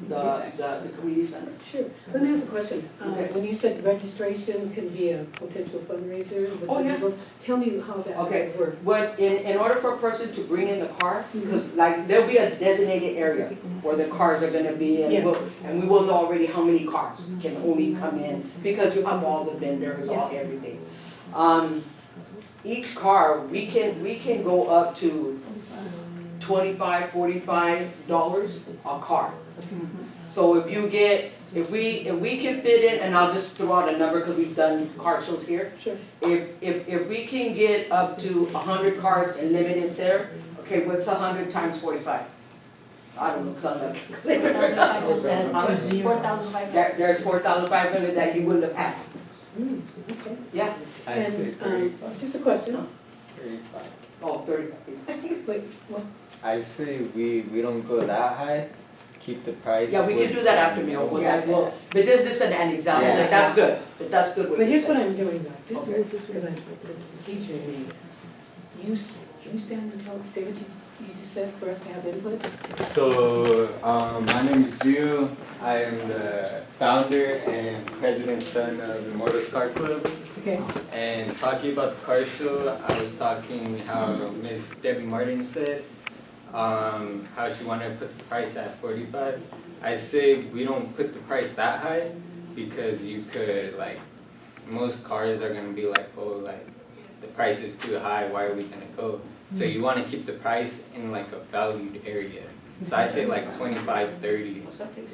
the community center. Sure. Let me ask a question. Okay. When you said registration can be a potential fundraiser with Oh, the yeah. vehicles, tell me how that Okay. would work. But in order for a person to bring in the car, because like there'll be a designated area where the cars are gonna be and Yes. and we will know already how many cars can only come in because you have all the vendors, all everything. Each car, we can go up to $25, $45 a car. So if you get, if we can fit in, and I'll just throw out a number because we've done car shows here. Sure. If we can get up to 100 cars and limit it there, okay, what's 100 times 45? I don't know, because I'm not. 4,500. There's 4,500 that you wouldn't have had. Okay. Yeah. I say And, 35. just a question. 35. Oh, 35. Wait, what? I say we don't go that high, keep the price. Yeah, we can do that after meal. We'll- Yeah. we'll- But this is an example, Yeah. but that's good, but that's good. But here's what I'm doing though, just Okay. because I'm, it's the teacher in me. Can you stand and tell, say what you just said for us to have input? So, my name is Gio. I am the founder and president son of the Motors Car Club. Okay. And talking about the car show, I was talking how Miss Debbie Martin said, how she wanted to put the price at 45. I say we don't put the price that high because you could, like, most cars are gonna be like, oh, like, the price is too high, why are we gonna go? So you wanna keep the price in like a valued area. So I say like 25, 30,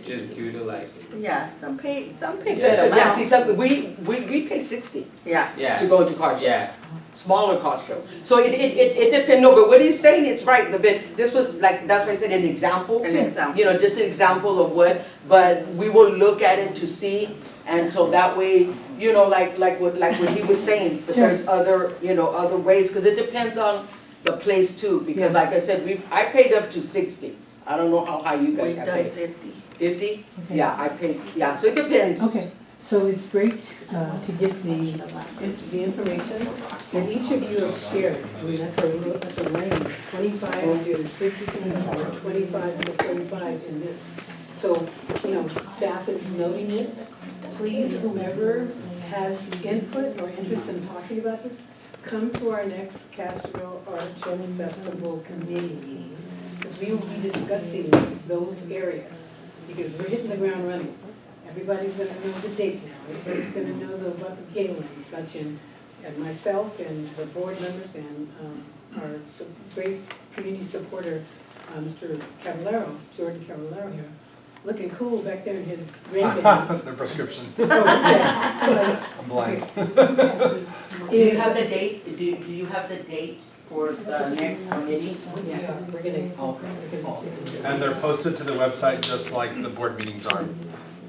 just due to like, Yeah, some pay good Yeah, see, amount. some, we pay 60 Yeah. yeah. to go to car show. Yeah, Smaller cost show. So it depends, no, but what he's saying, it's right, but this was like, that's why I said an example. An example. You know, just an example of what, but we will look at it to see, and so that way, you know, like what he was saying, but Sure. there's other, you know, other ways, because it depends on the place too, because like I said, I paid up to 60. I don't know how high you guys We've have done paid. 50. 50? Okay. Yeah, I paid, yeah, so it depends. Okay, so it's great to get the information that each of you have shared. I mean, that's a range, 25 to 60, or 25 to 35 in this. So, you know, staff is noting it. Please, whomever has input or interest in talking about this, come to our next Castroville Artichoke Festival committee meeting. Because we will be discussing those areas, because we're hitting the ground running. Everybody's gonna know the date now, everybody's gonna know about the gala and such, and myself and the board members and our great community supporter, Mr. Cavallero, Jordan Cavallero here, looking cool back there in his grandbands. Their prescription. Oh, okay. I'm blind. Do you have the date, do you have the date for the next committee? Yeah, we're gonna. Okay. And they're posted to the website just like the board meetings are,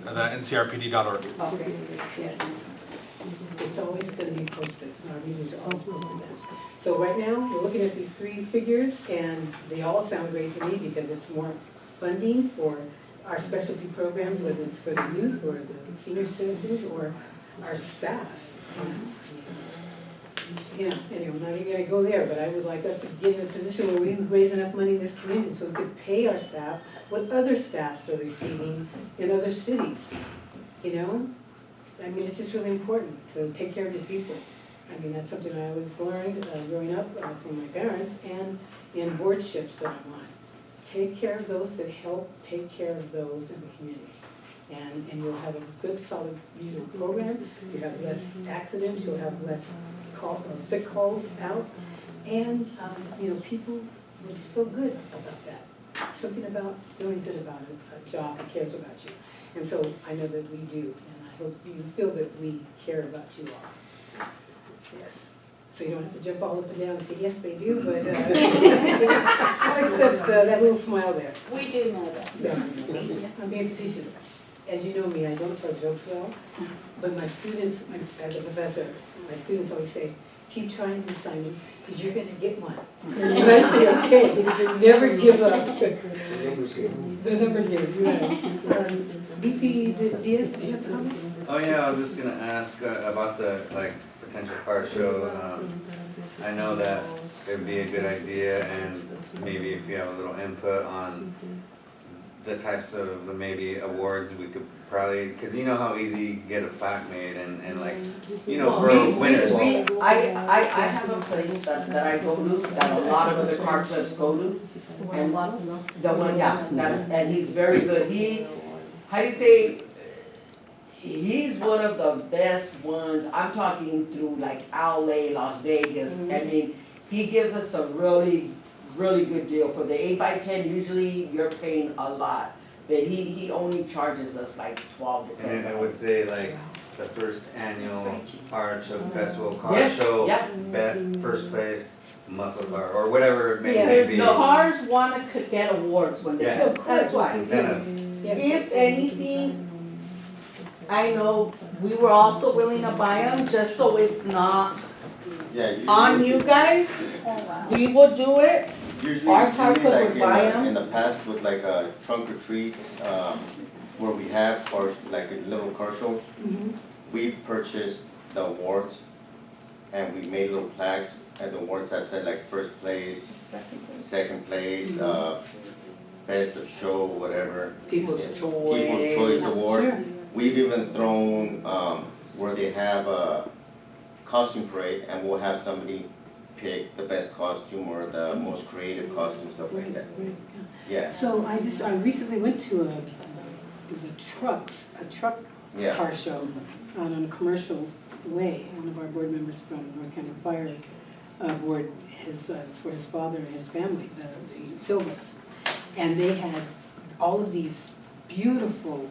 the ncrpd.org. Okay. Yes. It's always gonna be posted, our meetings are always posted there. So right now, we're looking at these three figures, and they all sound great to me because it's more funding for our specialty programs, whether it's for the youth or the senior citizens or our staff. Yeah, anyway, I'm not even gonna go there, but I would like us to get in a position where we raise enough money in this community so we could pay our staff what other staffs are receiving in other cities, you know? I mean, it's just really important to take care of your people. I mean, that's something I always learned growing up from my parents and in boardships that I'm on. Take care of those that help take care of those in the community. And you'll have a good, solid user program, you have less accidents, you'll have less sick calls out, and, you know, people will just feel good about that. Something about feeling good about a job that cares about you. And so I know that we do, and I hope you feel that we care about you all. Yes. So you don't have to jump all up and down and say, yes, they do, but, I'll accept that little smile there. We do know that. No, I'm being facetious. As you know me, I don't tell jokes well, but my students, as a professor, my students always say, keep trying, Miss Simon, because you're gonna get one. And I say, okay, never give up. The numbers game. The numbers game, right. VP Diaz, did you have a comment? Oh yeah, I was just gonna ask about the potential car show. I know that it'd be a good idea, and maybe if you have a little input on the types of maybe awards we could probably, cause you know how easy you get a plaque made and like, you know, for winners. I have a place that I go to, that a lot of other car clubs go to. And the one, yeah, and he's very good. How do you say, he's one of the best ones. I'm talking through like LA, Las Vegas. I mean, he gives us a really good deal. For the 8x10, usually you're paying a lot. But he only charges us like 12 to 10. And I would say like the first annual Artichoke Festival car Yeah, show, yeah. first place, muscle car, or whatever it may be. The cars wanna get awards when they Yeah. go. That's why. Incentive. If anything, I know we were also willing to buy them, just so it's not on you guys. We will do it. Usually, Our car club like would buy 'em. in the past with like trunk or treats, where we have cars, like a little car show, we purchased the awards and we made little plaques and the awards that said like first place, second place, best of show, whatever. People's Choice. People's Choice Award. Sure. We've even thrown, where they have a costume parade and we'll have somebody pick the best costume or the most creative costume, stuff like that. Yeah, So I recently went to it was a truck yeah. car show on a commercial way. One of our board members from North County Fire Board, it's for his father and his family, the Silvas. And they had all of these beautiful,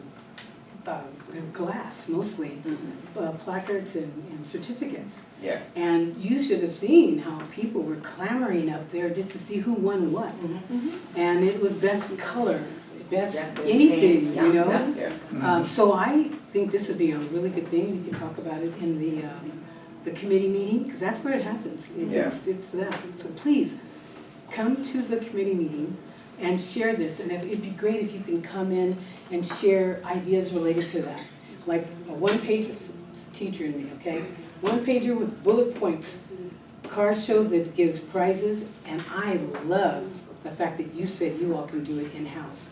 glass mostly, placards and certificates. Yeah. And you should have seen how people were clamoring up there just to see who won what. And it was best color, best anything, you know? Yeah. So I think this would be a really good thing. We can talk about it in the committee meeting, because that's where it happens. It's that. So please, come to the committee meeting and share this. And it'd be great if you can come in and share ideas related to that. Like a one-pager, it's a teacher in me, okay? One-pager with bullet points, car show that gives prizes, and I love the fact that you said you all can do it in-house.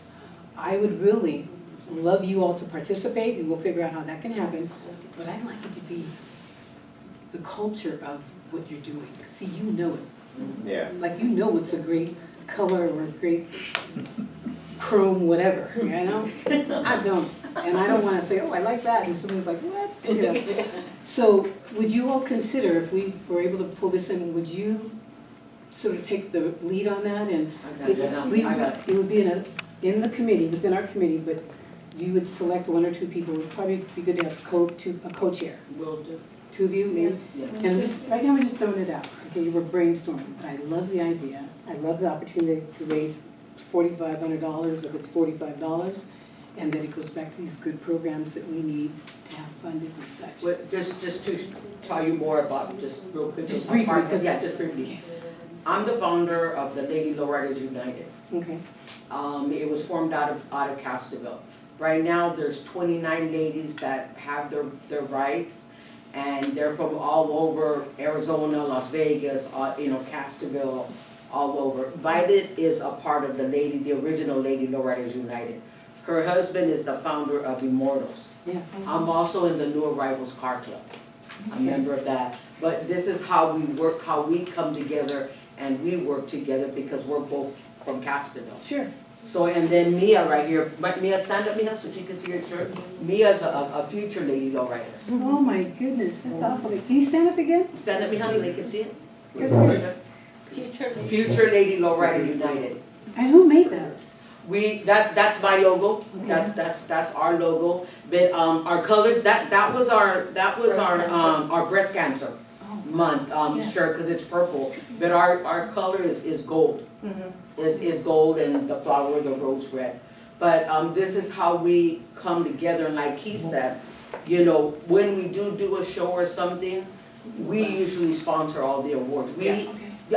I would really love you all to participate, and we'll figure out how that can happen, but I'd like it to be the culture of what you're doing. See, you know it. Yeah. Like, you know what's a great color or a great chrome whatever, you know? I don't. And I don't want to say, oh, I like that, and somebody's like, what? You know. So would you all consider, if we were able to pull this in, would you sort of take the lead on that? And it would be in the committee, within our committee, but you would select one or two people. It would probably be good to have a co-chair. Will do. Two of you, maybe? Yeah. And right now we're just throwing it out. Okay, we're brainstorming, but I love the idea. I love the opportunity to raise $4,500 if it's $45, and that it goes back to these good programs that we need to have funded and such. Well, just to tell you more about, just real quick. Just briefly. Yeah, just briefly. I'm the founder of the Lady Lowriders United. Okay. It was formed out of Castroville. Right now, there's 29 ladies that have their rights, and they're from all over Arizona, Las Vegas, Castroville, all over. Violet is a part of the original Lady Lowriders United. Her husband is the founder of Immortals. Yes. I'm also in the New Arrivals Car Club, a member of that. But this is how we work, how we come together and we work together because we're both from Castroville. Sure. So, and then Mia right here, Mia, stand up, Mia, so she can see your shirt. Mia's a future Lady Lowrider. Oh my goodness, that's awesome. Can you stand up again? Stand up, Mia, so they can see it. Future. Future Lady Lowrider United. And who made that? That's my logo. That's our logo. But our colors, that was our breast cancer month shirt because it's purple. But our color is gold. Is gold and the flower, the rose red. But this is how we come together. And like he said, when we do a show or something, we usually sponsor all the awards.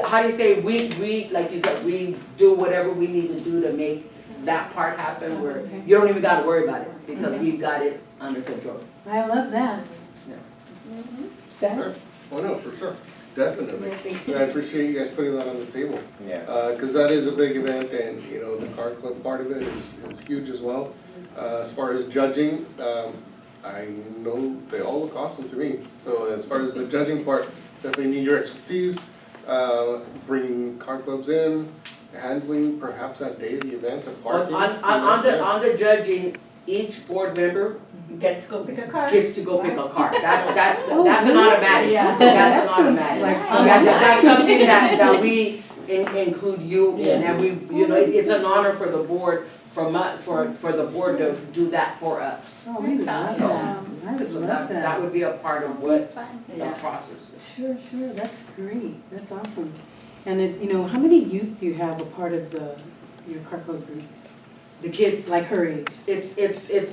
How do you say, we like you said, we do whatever we need to do to make that part happen where you don't even gotta worry about it because we've got it under control. I love that. Stan? Oh, no, for sure. Definitely. I appreciate you guys putting that on the table. Yeah. Cause that is a big event and, you know, the car club part of it is huge as well. As far as judging, I know they all look awesome to me. So as far as the judging part, definitely need your expertise, bringing car clubs in, handling perhaps that day of the event, the parking. On the judging, each board member Gets to go pick a car. gets to go pick a car. That's Oh, an really? automatic. Yeah. That's an That sounds automatic. like That's something that we include you in, and we, you know, it's an honor for the board, for the board to do that for us. Oh, we would love So- that. I would So love that that. would be a part of what Fun. the Yeah. process is. Sure, that's great, that's awesome. And it, you know, how many youth do you have a part of your car club group, The kids, like her age? it's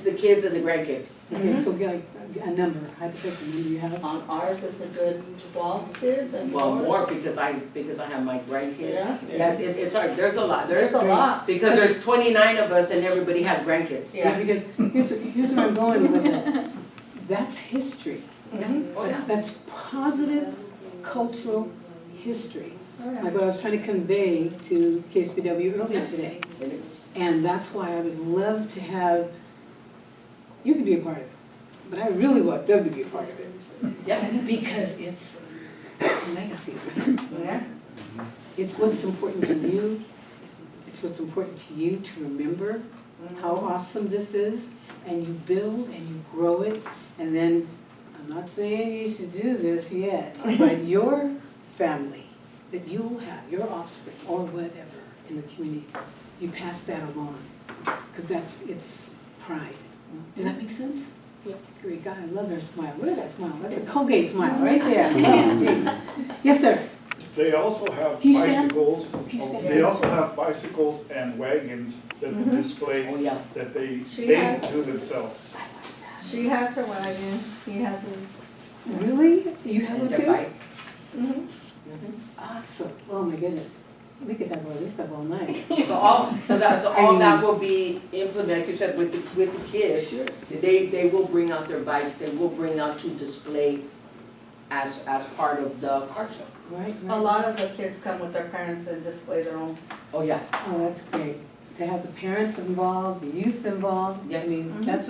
the kids and the grandkids. Okay, so like a number, hypothetical number you have? On ours, it's a good 12 kids and Well, yours? more because I have my grandkids. Yeah. Yeah, it's hard, there's a lot, There's a lot. Because there's 29 of us and everybody has grandkids. Yeah, because here's where I'm going with it. That's history. Mhm. Oh, yeah. That's positive cultural history. Oh, yeah. Like what I was trying to convey to KSBW earlier today. And that's why I would love to have, you could be a part of it, but I really want them to be a part of it. Yeah. Because it's legacy, right? Yeah. It's what's important to you. It's what's important to you to remember how awesome this is. And you build and you grow it. And then, I'm not saying you should do this yet, but your family that you'll have, your offspring or whatever in the community, you pass that along. Because it's pride. Does that make sense? Yeah. Great God, I love her smile. Look at that smile. That's a Colgate smile right there. Oh, geez. Yes, sir. They also have Can you stand? bicycles, Can you stand? they also have bicycles and wagons that display, Oh, yeah. that they She made has- to themselves. She has her wagon, he has his. Really? You have And one the too? bike. Awesome. Oh my goodness. We could talk about this stuff all night. So all that will be implemented, like you said, with the kids. Sure. They will bring out their bikes, they will bring out to display as part of the car show. Right, A right. lot of the kids come with their parents and display their own. Oh, yeah. Oh, that's great. To have the parents involved, the youth involved. I Yes. mean, that's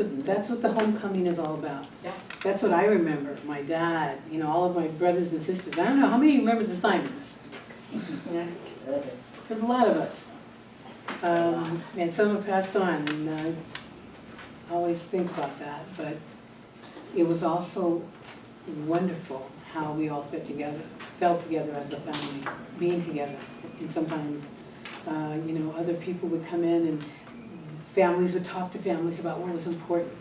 what the homecoming is all about. Yeah. That's what I remember. My dad, you know, all of my brothers and sisters. I don't know, how many remember the Simons? Yeah. There's a lot of us. And some have passed on, and I always think about that. But it was also wonderful how we all fell together as a family, being together. And sometimes, you know, other people would come in and families would talk to families about what was important.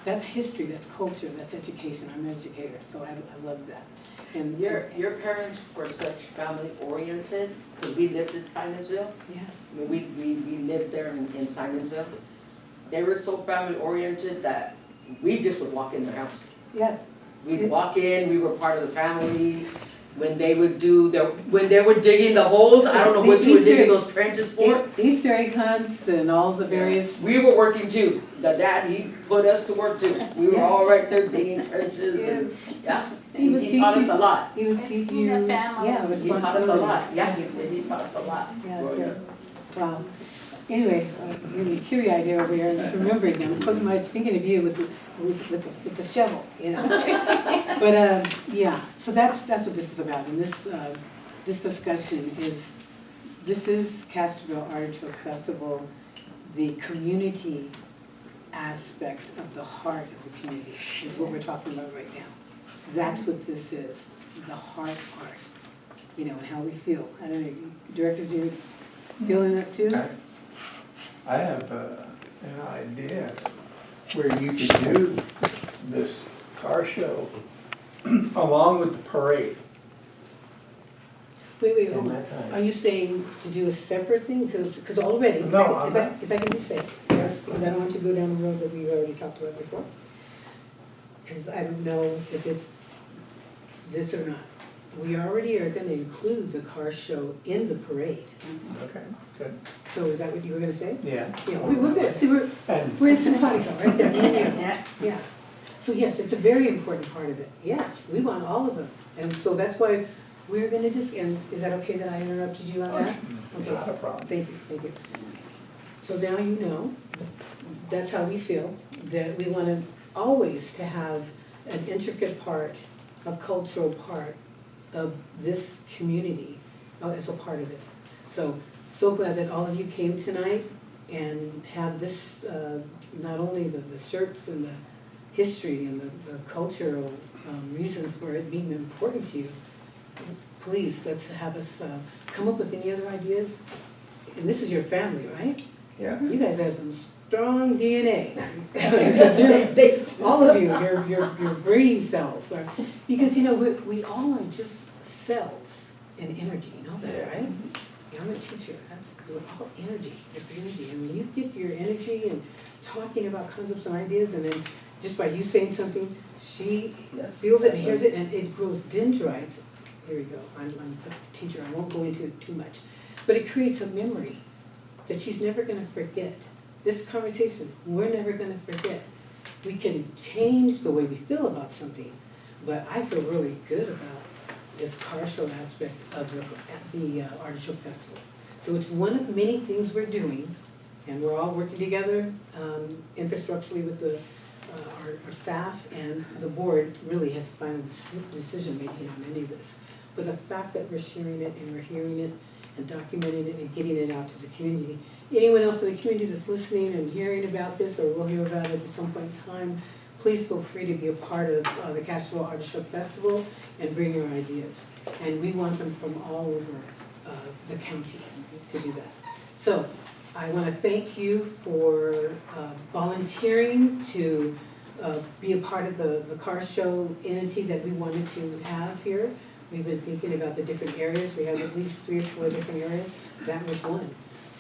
That's history, that's culture, that's education. I'm an educator, so I love that. And Your parents were such family oriented, because we lived in Simonville. yeah, I mean, we lived there in Simonville. They were so family oriented that we just would walk in their house. yes. We'd walk in, we were part of the family. When they would when they were digging the holes, I don't know what you were digging those trenches for. Easter egg hunts and all the various. We were working too. The dad, he put us to work too. We were all right there digging trenches and, yeah. He was He taught us teaching- a lot. He was teaching you, The family. yeah, He taught us responsibility. a lot, yeah, he taught us a lot. Yeah, it's good. Wow. Anyway, really teary-eyed here over here, just remembering them. Closing my eyes, thinking of you with the shovel, you know? But, yeah, so that's what this is about. And this discussion is, this is Castroville Artichoke Festival, the community aspect of the heart of the community is what we're talking about right now. That's what this is, the heart part, you know, and how we feel. I don't know, directors, you feeling that too? I have an idea where you could do this car show along with the parade. Wait, in hold on. that time. Are you saying to do a separate thing? Because already, No, I'm not. if I can just say, yes, because I don't want to go down the road that we already talked about before. Because I don't know if it's this or not. We already are gonna include the car show in the parade. Okay, good. So is that what you were gonna say? Yeah. Yeah, we're good. See, And we're in simpatico right there. Yeah. Yeah. So yes, it's a very important part of it. Yes, we want all of them. And so that's why we're gonna and is that okay that I interrupted you on that? Okay, Not a problem. thank you, thank you. So now you know, that's how we feel, that we wanna always to have an intricate part, a cultural part of this community as a part of it. So glad that all of you came tonight and have this, not only the shirts and the history and the cultural reasons for it being important to you. Please, let's have us come up with any other ideas. And this is your family, right? Yeah. You guys have some strong DNA. Because all of you, your brain cells are, because you know, we all are just cells and energy, you know that, right? Yeah, I'm a teacher, we're all energy, it's energy. And when you get your energy and talking about concepts and ideas, and then just by you saying something, she feels it and hears it, and it grows dendrites. Here we go, I'm a teacher, I won't go into it too much. But it creates a memory that she's never gonna forget. This conversation, we're never gonna forget. We can change the way we feel about something, but I feel really good about this car show aspect of the Artichoke Festival. So it's one of many things we're doing, and we're all working together infrastructurally with our staff, and the board really has the final decision making on any of this. But the fact that we're sharing it and we're hearing it and documenting it and getting it out to the community. Anyone else in the community that's listening and hearing about this, or will hear about it at some point in time, please feel free to be a part of the Castroville Artichoke Festival and bring your ideas. And we want them from all over the county to do that. So I want to thank you for volunteering to be a part of the car show entity that we wanted to have here. We've been thinking about the different areas. We have at least 3 or 4 different areas. That was one.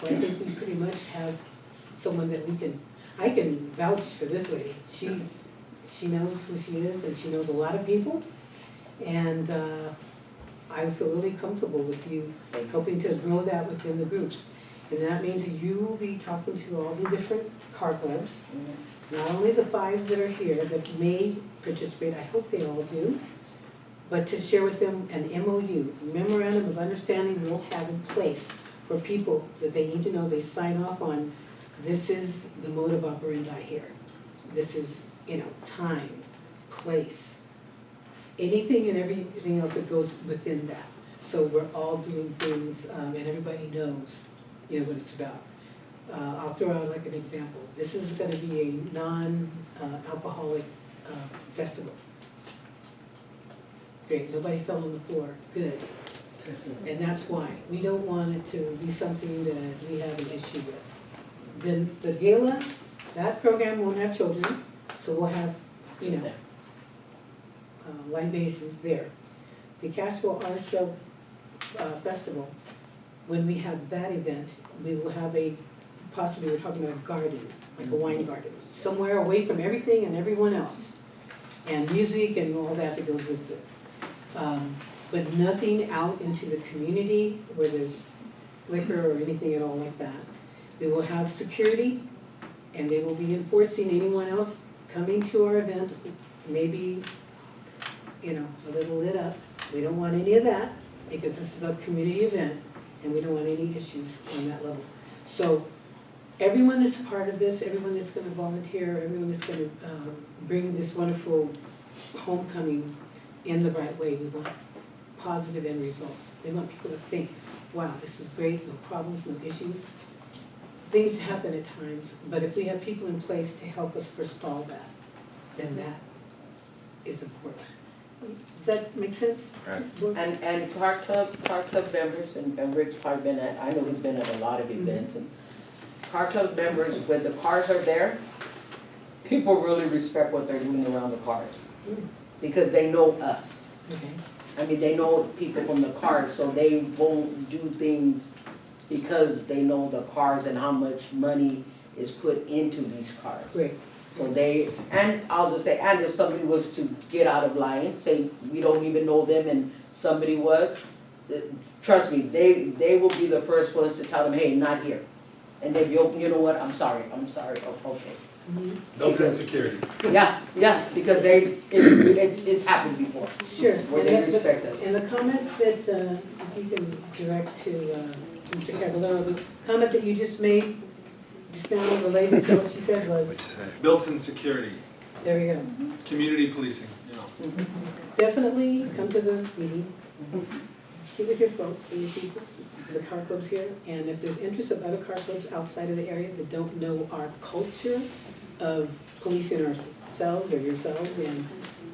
So I think we pretty much have someone that I can vouch for this lady. She knows who she is, and she knows a lot of people. And I feel really comfortable with you helping to grow that within the groups. And that means that you will be talking to all the different car clubs, not only the 5 that are here that may participate, I hope they all do, but to share with them an MOU, Memorandum of Understanding we'll have in place for people that they need to know, they sign off on, this is the mode of operandi here. This is, time, place, anything and everything else that goes within that. So we're all doing things, and everybody knows, what it's about. I'll throw out like an example. This is gonna be a non-alcoholic festival. Great, nobody fell on the floor, good. And that's why, we don't want it to be something that we have an issue with. Then the gala, that program won't have children, so we'll have, libations there. The Castroville Artichoke Festival, when we have that event, we will have possibly we're talking about a garden, like a wine garden, somewhere away from everything and everyone else. And music and all that goes with it. But nothing out into the community where there's liquor or anything at all like that. We will have security, and they will be enforcing anyone else coming to our event, maybe, a little lit up. We don't want any of that, because this is a community event, and we don't want any issues on that level. So everyone that's a part of this, everyone that's gonna volunteer, everyone that's gonna bring this wonderful homecoming in the right way, we want positive end results. We want people to think, wow, this is great, no problems, no issues. Things happen at times, but if we have people in place to help us forestall that, then that is important. Does that make sense? Right. And car club members, and Rick's probably been at, I know he's been at a lot of events, and car club members, when the cars are there, people really respect what they're doing around the cars, because they know us. Okay. I mean, they know people from the cars, so they won't do things because they know the cars and how much money is put into these cars. Great. So and I'll just say, and if somebody was to get out of line, say we don't even know them and somebody was, trust me, they will be the first ones to tell them, hey, not here. And then you know what, I'm sorry, oh, okay. Built-in security. Yeah, because it's happened before. Sure. Where they respect us. And the comment that you can direct to Mr. Caballero, the comment that you just made, just now related to what she said was, Built-in security, there we go. community policing, you know. Definitely come to the meeting, get with your folks and your people, the car clubs here, and if there's interest of other car clubs outside of the area that don't know our culture of policing ourselves or yourselves, and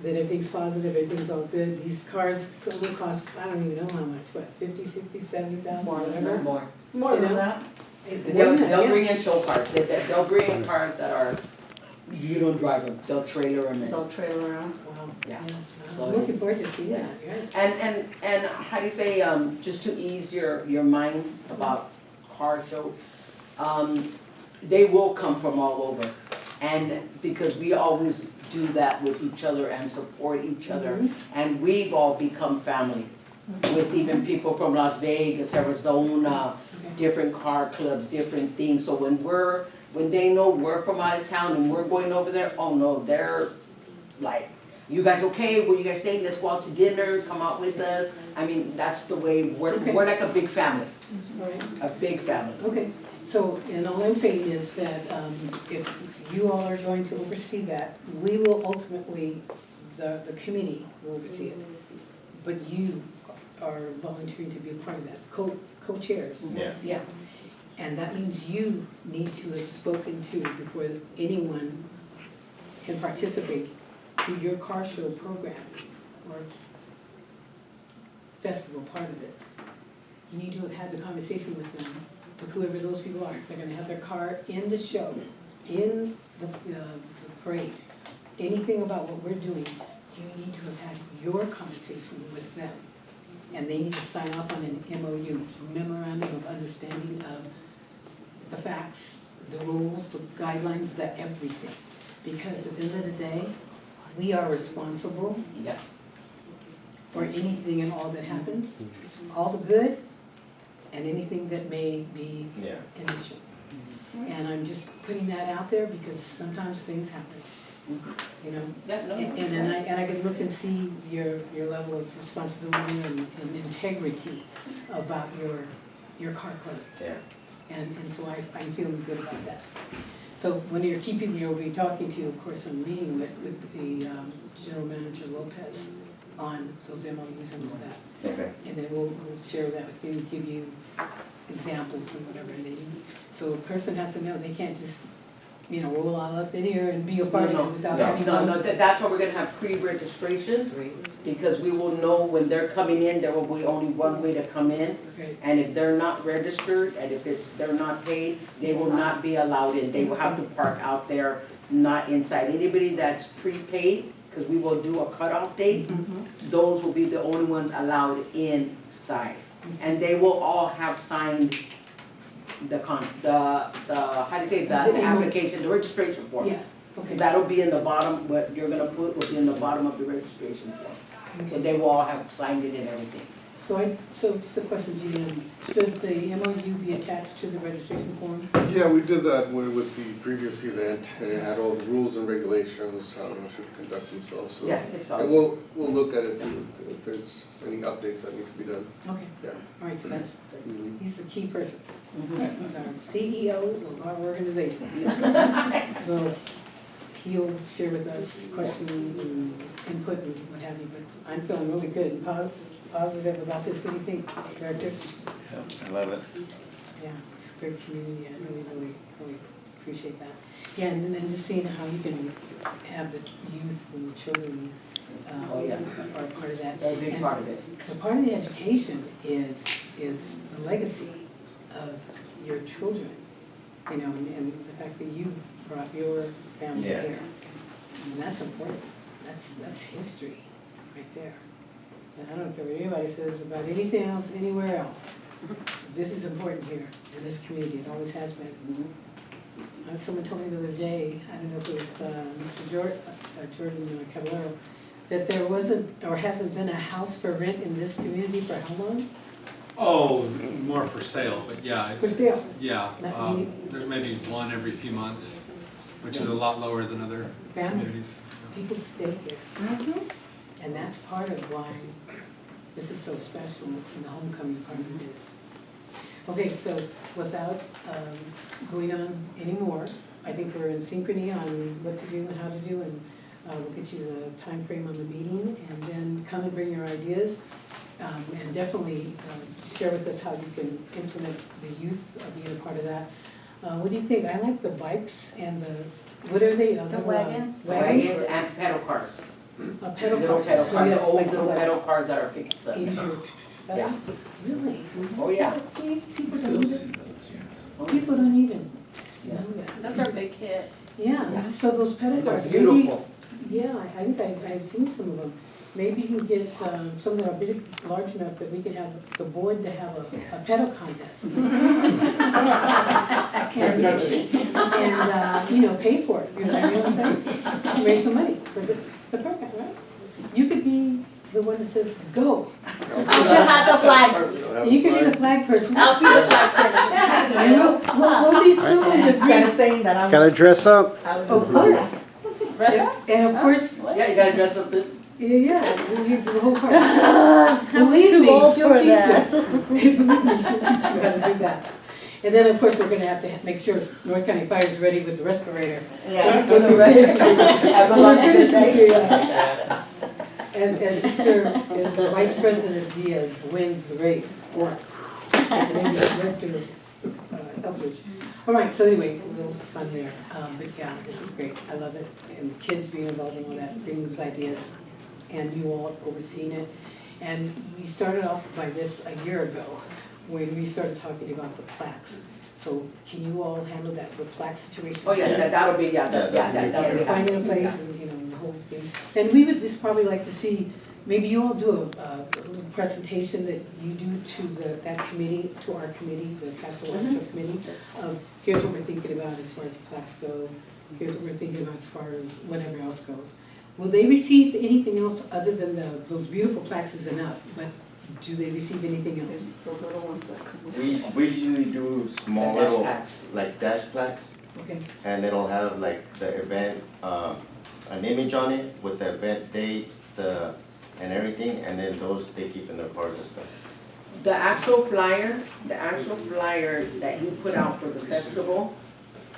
that everything's positive, everything's all good, these cars, some will cost, I don't even know how much, what, 50, 60, 70,000, whatever? More You than know? that. More than that, They'll yeah. bring in show cars, they'll bring in cars that are, you don't drive them, they'll trailer them in. They'll trail around. Wow, Yeah. I'm looking forward to seeing that, yeah. And how do you say, just to ease your mind about car show, they will come from all over. And because we always do that with each other and support each other, and we've all become family. With even people from Las Vegas, Arizona, different car clubs, different things, so when they know we're from out of town and we're going over there, oh no, they're like, you guys okay, where you guys staying, let's go out to dinner, come out with us. I mean, that's the way, we're like a big family, All right. a big family. Okay, so, and all I'm saying is that if you all are going to oversee that, we will ultimately, the committee will oversee it. But you are volunteering to be a part of that, co-chairs. Yeah. Yeah, and that means you need to have spoken to before anyone can participate through your car show program or festival part of it. You need to have had the conversation with them, with whoever those people are. If they're gonna have their car in the show, in the parade, anything about what we're doing, you need to have had your conversation with them. And they need to sign off on an MOU, memorandum of understanding of the facts, the rules, the guidelines, the everything. Because at the end of the day, we are responsible Yeah. for anything and all that happens, all the good and anything that may be Yeah. an issue. And I'm just putting that out there because sometimes things happen, you know? Yeah, no, And I can look and see your level of responsibility and integrity about your car club. Yeah. And so I'm feeling good about that. So when you're keeping, you'll be talking to, of course, I'm meeting with the General Manager López on those MOUs and all that. Okay. And then we'll share that with you, give you examples and whatever. And so a person has to know, they can't just, roll all up in here and be a part of it without having. No, that's why we're gonna have pre-registrations, because we will know when they're coming in, there will be only one way to come in. Okay. And if they're not registered, and if they're not paid, they will not be allowed in. They will have to park out there, not inside. Anybody that's prepaid, because we will do a cutoff date, those will be the only ones allowed inside. And they will all have signed the application, the registration form. Yeah, okay. That'll be in the bottom, what you're gonna put will be in the bottom of the registration form. So they will all have signed it and everything. So just a question, Gene, should the MOU be attached to the registration form? Yeah, we did that with the previous event, and it had all the rules and regulations, how they should conduct themselves, so. Yeah, it's all. And we'll look at it too, if there's any updates that need to be done, Okay, yeah. all right, so that's, Mhm. he's the key person. Mhm. He's our CEO of our organization. So he'll share with us questions and input and what have you, but I'm feeling really good and positive about this. What do you think, directors? I love it. Yeah, it's a great community. I really appreciate that. Yeah, and then just seeing how you can have the youth and the children Oh, yeah. are part of that. They're a big And- part of it. So part of the education is the legacy of your children, and the fact that you brought your family Yeah. here. And that's important. That's history right there. And I don't care what anybody says about anything else, anywhere else. This is important here in this community. It always has been. Someone told me the other day, I don't know if it was Mr. Jordan Caballero, that there wasn't or hasn't been a house for rent in this community for how long? Oh, more for sale, but yeah, For sale. yeah, Not really. there's maybe one every few months. which is a lot lower than other Family. communities. People stay here. And that's part of why this is so special and the homecoming part of this. Okay, so without going on anymore, I think we're in synchrony on what to do and how to do, and we'll get you the time frame on the meeting, and then come and bring your ideas, and definitely share with us how you can implement the youth being a part of that. What do you think? I like the bikes and the, what are they? The wagons. Wagons and pedal cars. Pedal Little cars. pedal So cars, the yes, old like little the- pedal cars that are fixed up. Easier. Yeah. Really? Oh, yeah. See, people don't even, people don't even know that. That's our big hit. Yeah, so those pedal They're cars, maybe, beautiful. yeah, I think I've seen some of them. Maybe you can get some that are big, large enough that we can have the board to have a pedal contest. And you know, pay for it, you know what I'm saying? Raise some money for the program, right? You could be the one that says, go. You have the flag. You could be the flag person. I'll be the flag person. And we'll need someone to Instead bring, of saying that I'm. Gotta dress up. of course. Dress up? And of course, Yeah, you gotta dress up the. yeah, we'll give you the whole part. Believe too me, old she'll for teach that. you. Believe me, she'll teach you how to do that. And then, of course, we're gonna have to make sure North County Fire is ready with the respirator. Yeah. When we're finished, when we're finished with the, as the Vice President Diaz wins the race, or Director Eldredge. All right, so anyway, a little fun there. But yeah, this is great. I love it. And the kids being involved in all that, bringing those ideas, and you all overseeing it. And we started off by this a year ago, when we started talking about the plaques. So can you all handle that, the plaque situation? Oh, yeah, that'll be, that'll be. Finding a place and, you know, the whole thing. And we would just probably like to see, maybe you all do a little presentation that you do to that committee, to our committee, the Castroville Artichoke Committee. Here's what we're thinking about as far as plaques go. Here's what we're thinking about as far as whatever else goes. Will they receive anything else other than those beautiful plaques is enough, but do they receive anything else? We usually do small The dash little, plaques. like dash plaques, Okay, and it'll have like the event, an image on it with the event date, and everything, and then those they keep in their cars and stuff. The actual flyer that you put out for the festival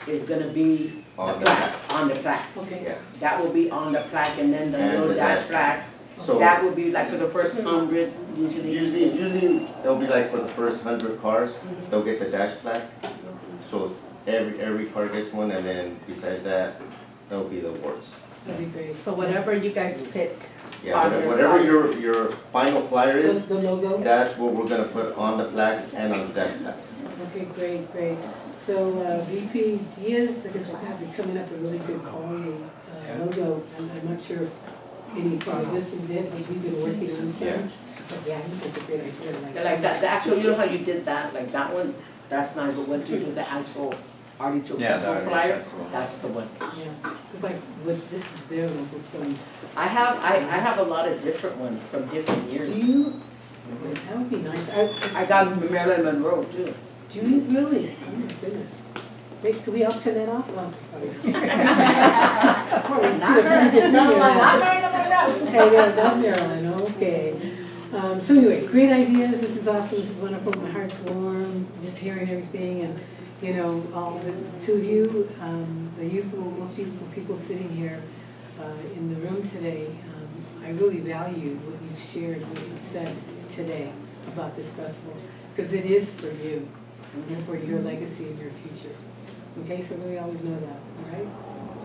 is gonna be the On the plaque, on the plaque. okay. Yeah, That will be on the plaque, and then the And little the dash dash plaque, so that will be like for the first 100 usually. usually it'll be like for the first 100 cars, they'll get the dash plaque. So every car gets one, and then besides that, that'll be the awards. That'd be great. So whatever you guys pick. Yeah, whatever your final flyer is, The logo? that's what we're gonna put on the plaques and on the dash plaques. Okay, great, great. So VP Diaz, I guess we're gonna be coming up with a really good quality logo. I'm not sure any progress is it, but we've been working on some. Yeah. But yeah, I think that's a great idea. Yeah, like that, the actual, you know how you did that, like that one, that's nice, but when you do the actual Artichoke Yeah, the festival Artichoke flyer, festival. that's the one. Yeah, it's like, this is their logo film. I have a lot of different ones from different years. Do you, that would be nice. I got Marilyn Monroe too. Do you really? Oh my goodness. Wait, could we all turn that off? Oh, probably. Not Marilyn, no, not Marilyn Monroe. Hey, yeah, not Marilyn, okay. So anyway, great ideas, this is awesome, this is wonderful, my heart's warm, just hearing everything, and, you know, all the two of you, the most youthful people sitting here in the room today, I really value what you've shared, what you've said today about this festival, because it is for you, and for your legacy and your future. Okay, so we always know that, all right?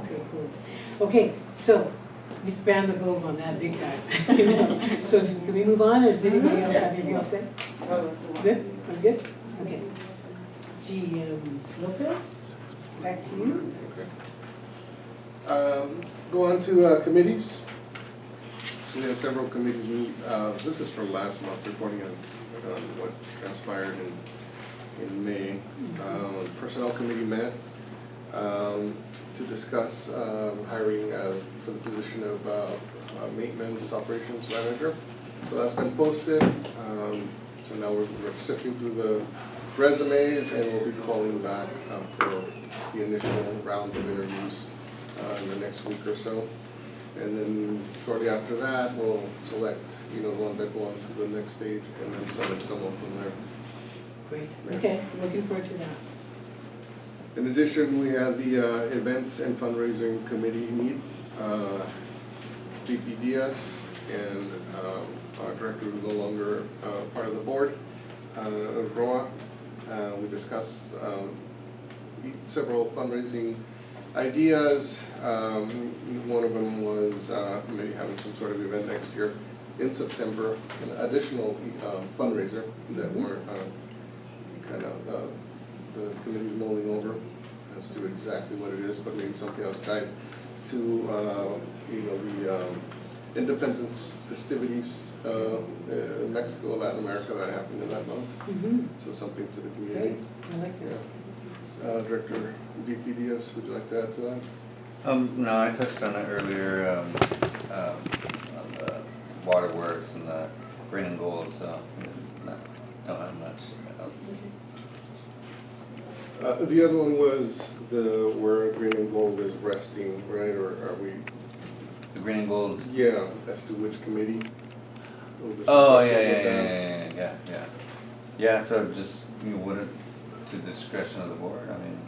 Okay, cool. Okay, so we span the globe on that big time. You know? So can we move on, or does anybody else have anything else to say? Good? I'm good? Okay. López, back to you. Go on to committees. So we have several committees. This is from last month, reporting on what transpired in May. Personnel committee met to discuss hiring for the position of maintenance operations manager. So that's been posted. So now we're sifting through the resumes, and we'll be calling back for the initial round of interviews in the next week or so. And then shortly after that, we'll select, the ones that go on to the next stage and then select someone from there. Great, Yeah. okay, looking forward to that. In addition, we had the events and fundraising committee meet. VP Diaz and our director who's no longer part of the board, Roa. We discussed several fundraising ideas. One of them was maybe having some sort of event next year in September, an additional fundraiser that we're kind of the committee's mulling over as to exactly what it is, but maybe something else tied to the independence festivities in Mexico, Latin America that happened in that month. Mm-hmm. So something to the community. Great, I like that. Yeah. Director VP Diaz, would you like to add to that? No, I touched on it earlier, on the waterworks and the green and gold, so don't have much else. The other one was where green and gold is resting, right, or are we? The green and gold? Yeah, as to which committee? Oh, yeah. Yeah, so just, what it, to the discretion of the board, I mean,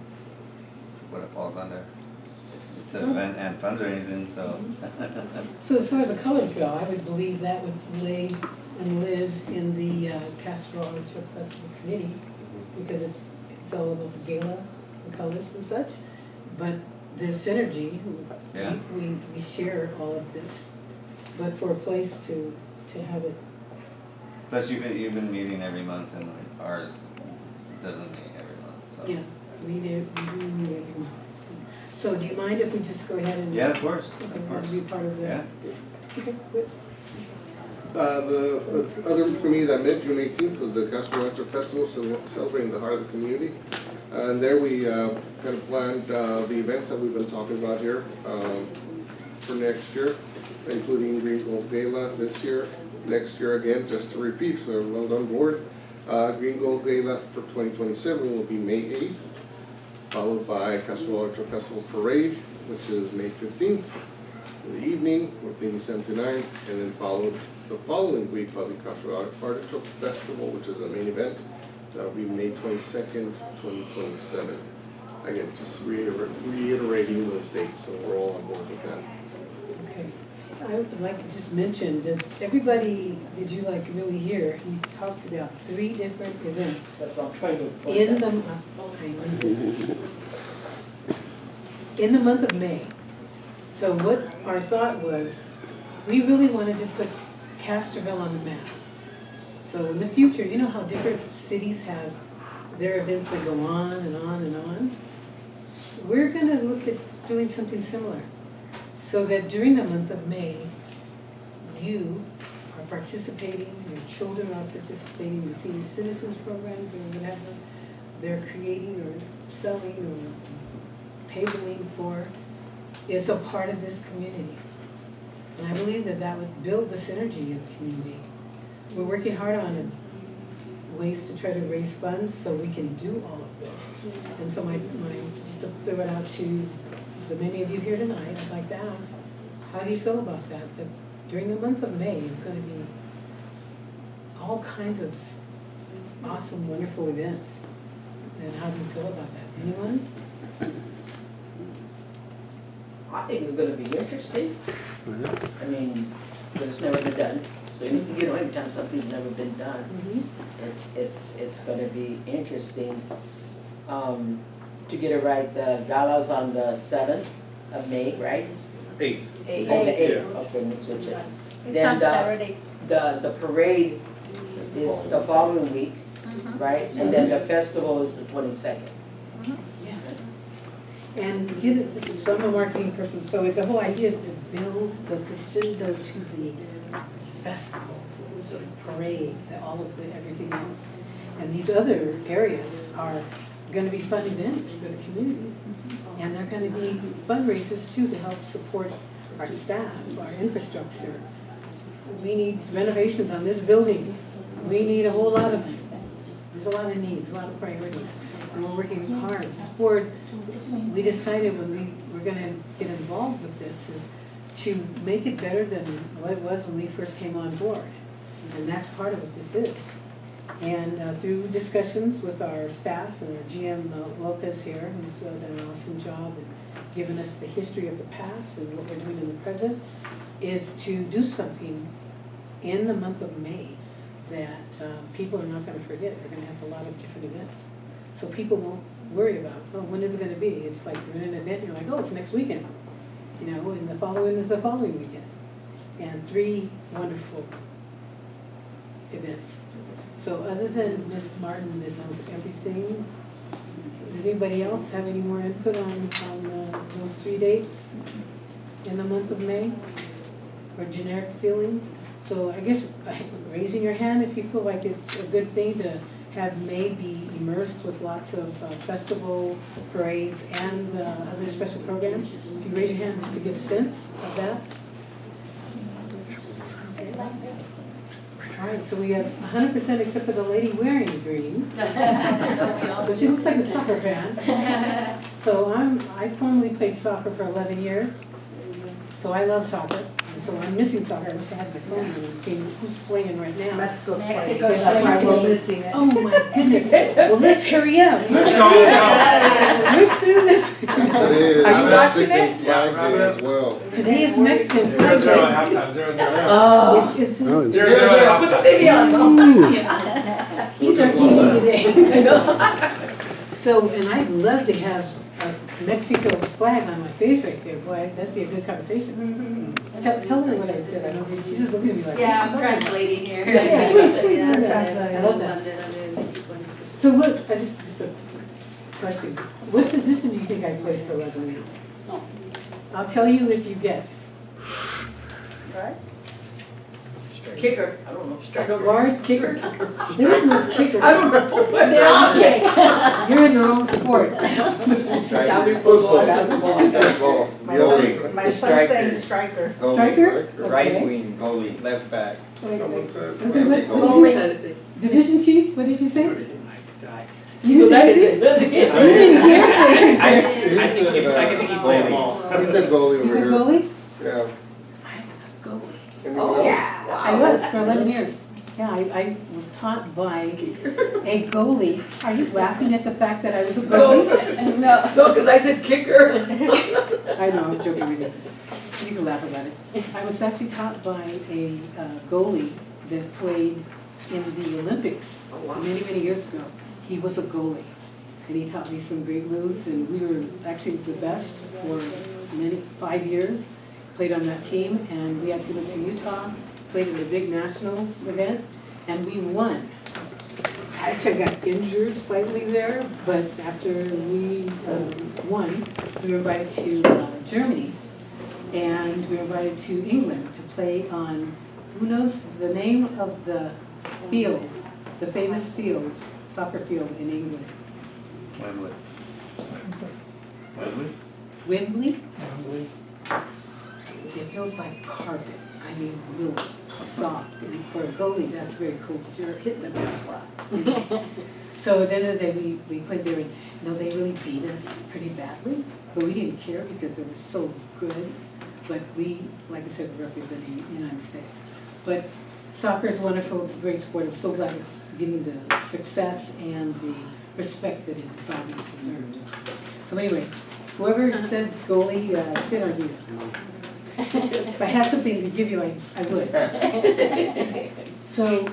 what it falls under. It's an event and fundraising, so. So as far as the colors go, I would believe that would lay and live in the Castroville Artichoke Festival Committee, because it's all about the gala, the colors and such. But there's synergy, Yeah. we share all of this, but for a place to have it. Plus, you've been meeting every month, and ours doesn't meet every month, so. Yeah, we do meet every month. So do you mind if we just go ahead and? Yeah, of course, Okay, of course. that'd be part of the. Yeah. Okay, good. The other committee that met June 18th was the Castroville Artichoke Festival, celebrating the heart of the community. And there we kind of planned the events that we've been talking about here for next year, including Green Gold Gala this year, next year again, just to repeat, so everyone's on board. Green Gold Gala for 2027 will be May 8th, followed by Castroville Artichoke Festival Parade, which is May 15th in the evening, with theme 7 to 9, and then followed the following week by the Castroville Artichoke Festival, which is the main event. That'll be May 22nd, 2027. Again, just reiterating those dates, so we're all on board with that. Okay. I would like to just mention, did you really hear? He talked about 3 different events That's what I'm trying to. in the month of May. So what our thought was, we really wanted to put Castroville on the map. So in the future, you know how different cities have their events that go on and on and on? We're gonna look at doing something similar, so that during the month of May, you are participating, your children are participating in senior citizens programs or whatever they're creating or selling or tabling for, is a part of this community. And I believe that would build the synergy of the community. We're working hard on ways to try to raise funds so we can do all of this. And so just to throw it out to the many of you here tonight, I'd like to ask, how do you feel about that? That during the month of May is going to be all kinds of awesome, wonderful events. And how do you feel about that? Anyone? I think it's gonna be interesting. I mean, but it's never been done. So anytime something's never been done, it's gonna be interesting. To get it right, the gala's on the 7th of May, right? 8th. Oh, the 8th, okay, let's switch it. It's Then on Saturdays. The parade is the following week, right? And then the festival is the 22nd. Yes. And get it, so I'm a marketing person, so the whole idea is to build the crescendo to the festival, the parade, everything else. And these other areas are gonna be fun events for the community. And they're gonna be fundraisers too to help support our staff, our infrastructure. We need renovations on this building. We need there's a lot of needs, a lot of priorities. and we're working hard. This board, we decided when we were gonna get involved with this is to make it better than what it was when we first came on board. And that's part of what this is. And through discussions with our staff and our GM López here, who's done an awesome job and given us the history of the past and what we're doing in the present, is to do something in the month of May that people are not gonna forget. We're gonna have a lot of different events. So people won't worry about, oh, when is it gonna be? It's like you're in an event, you're like, oh, it's next weekend. You know, and the following is the following weekend. And 3 wonderful events. So other than Miss Martin that knows everything, does anybody else have any more input on those 3 dates in the month of May? Or generic feelings? So I guess raising your hand if you feel like it's a good thing to have May be immersed with lots of festival, parades, and other special programs. If you raise your hand just to get a sense of that. All right, so we have 100% except for the lady wearing green. But she looks like a soccer fan. So I formerly played soccer for 11 years. So I love soccer. And so I'm missing soccer. I wish I had my phone and see who's playing right now. Mexico's playing. Mexico's That's why playing. we're missing it. Oh my goodness. Well, let's hurry up. Let's rip through this. Today is Are you watching Mexican it? Flag Day as well. Today is Mexican Flag 0-0 Day. at halftime, 0-0. Oh, it's 0-0 at halftime. He's our TV today. So, and I'd love to have a Mexico flag on my face right there. Boy, that'd be a good conversation. Tell her what I said. I don't think she's just looking at me like. Yeah, "What's I'm she talking about?" translating here. Yeah, please do that. I love that. So what, just a question. What position do you think I played for 11 years? I'll tell you if you guess. Right? Kicker, I don't know. Striker. Guard, kicker? There is no kicker. I don't know. They're all kick. You're in the wrong sport. Football, basketball, Goalie. My son's saying striker. Striker? Right Okay. wing, Goalie. left back. Someone said. What's it, what? Division chief, what did you say? You You said it? You didn't hear it. I think he played them all. He said goalie You over said here. goalie? Yeah. I was a goalie. Anyone else? I was for 11 years. Yeah, I was taught by a goalie. Are you laughing at the fact that I was a goalie? No, because I said kicker. I know, I'm joking with you. You can laugh about it. I was actually taught by a goalie that played in the Olympics many, many years ago. He was a goalie, and he taught me some great moves, and we were actually the best for 5 years. Played on that team, and we actually went to Utah, played in a big national event, and we won. I actually got injured slightly there, but after we won, we were invited to Germany, and we were invited to England to play on, who knows the name of the field, the famous field, soccer field in England? Wembley. Wembley? It feels like carpet. I mean, really soft. And for a goalie, that's very cool because you're hitting the bat a lot. So at the end of the day, we played there, and they really beat us pretty badly, but we didn't care because they were so good. But we, like I said, we're representing the United States. But soccer is wonderful. It's a great sport. I'm so glad it's getting the success and the respect that it's always deserved. So anyway, whoever said goalie, good on you. If I had something to give you, I would. So